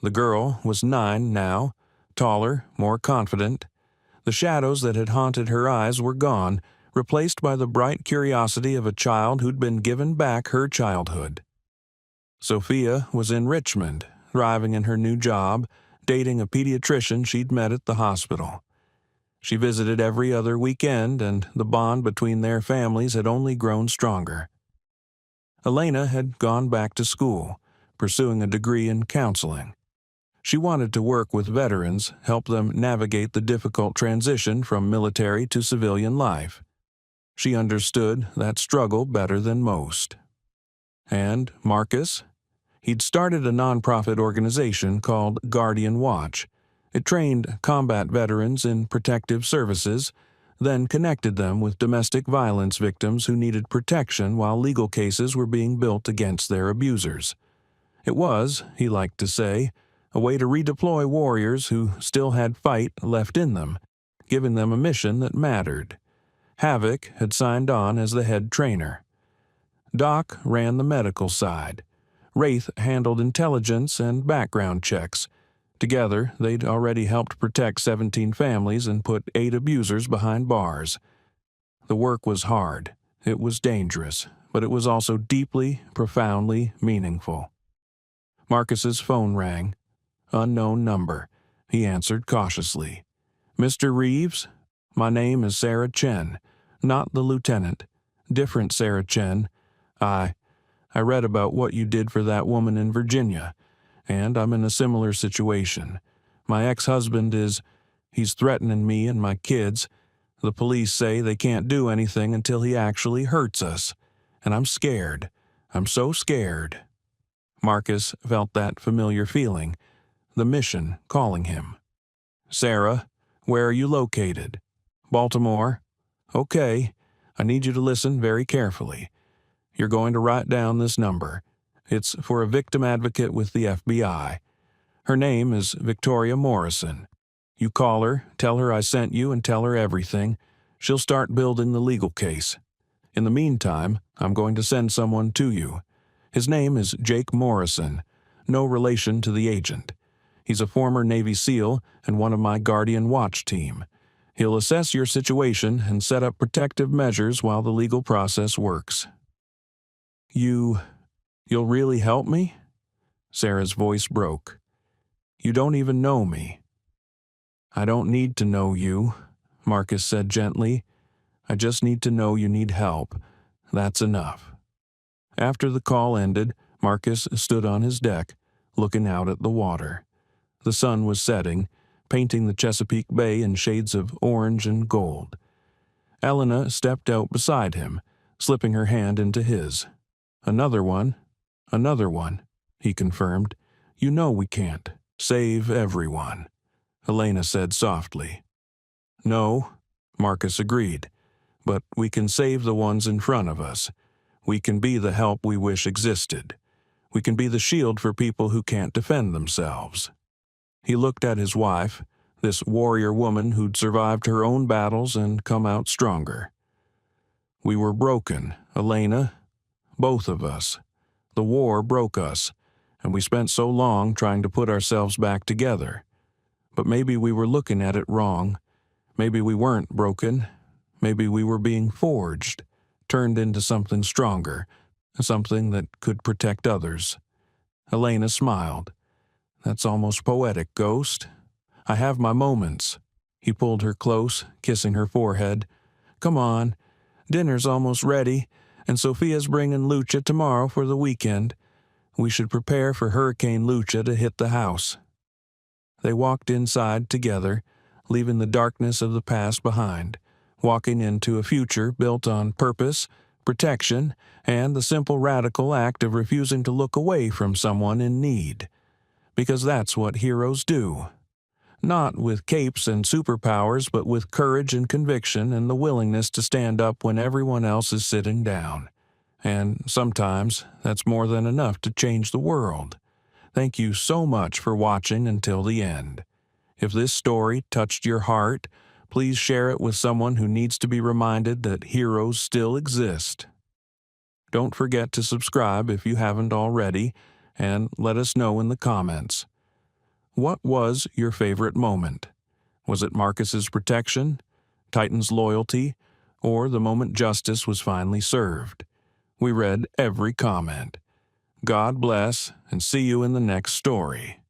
The girl was 9 now, taller, more confident. The shadows that had haunted her eyes were gone, replaced by the bright curiosity of a child who'd been given back her childhood. Sophia was in Richmond, thriving in her new job, dating a pediatrician she'd met at the hospital. She visited every other weekend, and the bond between their families had only grown stronger. Elena had gone back to school, pursuing a degree in counseling. She wanted to work with veterans, help them navigate the difficult transition from military to civilian life. She understood that struggle better than most. And Marcus? He'd started a nonprofit organization called Guardian Watch. It trained combat veterans in protective services, then connected them with domestic violence victims who needed protection while legal cases were being built against their abusers. It was, he liked to say, a way to redeploy warriors who still had fight left in them, giving them a mission that mattered. Havoc had signed on as the head trainer. Doc ran the medical side. Wraith handled intelligence and background checks. Together, they'd already helped protect 17 families and put 8 abusers behind bars. The work was hard. It was dangerous, but it was also deeply, profoundly meaningful. Marcus's phone rang. Unknown number. He answered cautiously. "Mr. Reeves? My name is Sarah Chen. Not the lieutenant. Different Sarah Chen. I read about what you did for that woman in Virginia, and I'm in a similar situation. My ex-husband he's threatening me and my kids. The police say they can't do anything until he actually hurts us. And I'm scared. I'm so scared." Marcus felt that familiar feeling, the mission calling him. "Sarah, where are you located?" "Baltimore." "Okay, I need you to listen very carefully. You're going to write down this number. It's for a victim advocate with the FBI. Her name is Victoria Morrison. You call her, tell her I sent you, and tell her everything. She'll start building the legal case. In the meantime, I'm going to send someone to you. His name is Jake Morrison, no relation to the agent. He's a former Navy SEAL and one of my Guardian Watch team. He'll assess your situation and set up protective measures while the legal process works." You'll really help me?" Sarah's voice broke. "You don't even know me." "I don't need to know you," Marcus said gently. "I just need to know you need help. That's enough." After the call ended, Marcus stood on his deck, looking out at the water. The sun was setting, painting the Chesapeake Bay in shades of orange and gold. Elena stepped out beside him, slipping her hand into his. Another one, he confirmed. You know we can't save everyone, Elena said softly. No, Marcus agreed, but we can save the ones in front of us. We can be the help we wish existed. We can be the shield for people who can't defend themselves. He looked at his wife, this warrior woman who'd survived her own battles and come out stronger. We were broken, Elena, both of us. The war broke us, and we spent so long trying to put ourselves back together. But maybe we were looking at it wrong. Maybe we weren't broken. Maybe we were being forged, turned into something stronger, something that could protect others. Elena smiled. That's almost poetic, Ghost. I have my moments. He pulled her close, kissing her forehead. Come on. Dinner's almost ready, and Sophia's bringing Lucia tomorrow for the weekend. We should prepare for Hurricane Lucia to hit the house. They walked inside together, leaving the darkness of the past behind, walking into a future built on purpose, protection, and the simple radical act of refusing to look away from someone in need. Because that's what heroes do. Not with capes and superpowers, but with courage and conviction and the willingness to stand up when everyone else is sitting down. And sometimes that's more than enough to change the world. Thank you so much for watching until the end. If this story touched your heart, please share it with someone who needs to be reminded that heroes still exist. Don't forget to subscribe if you haven't already, and let us know in the comments. What was your favorite moment? Was it Marcus's protection, Titan's loyalty, or the moment justice was finally served? We read every comment. God bless, and see you in the next story.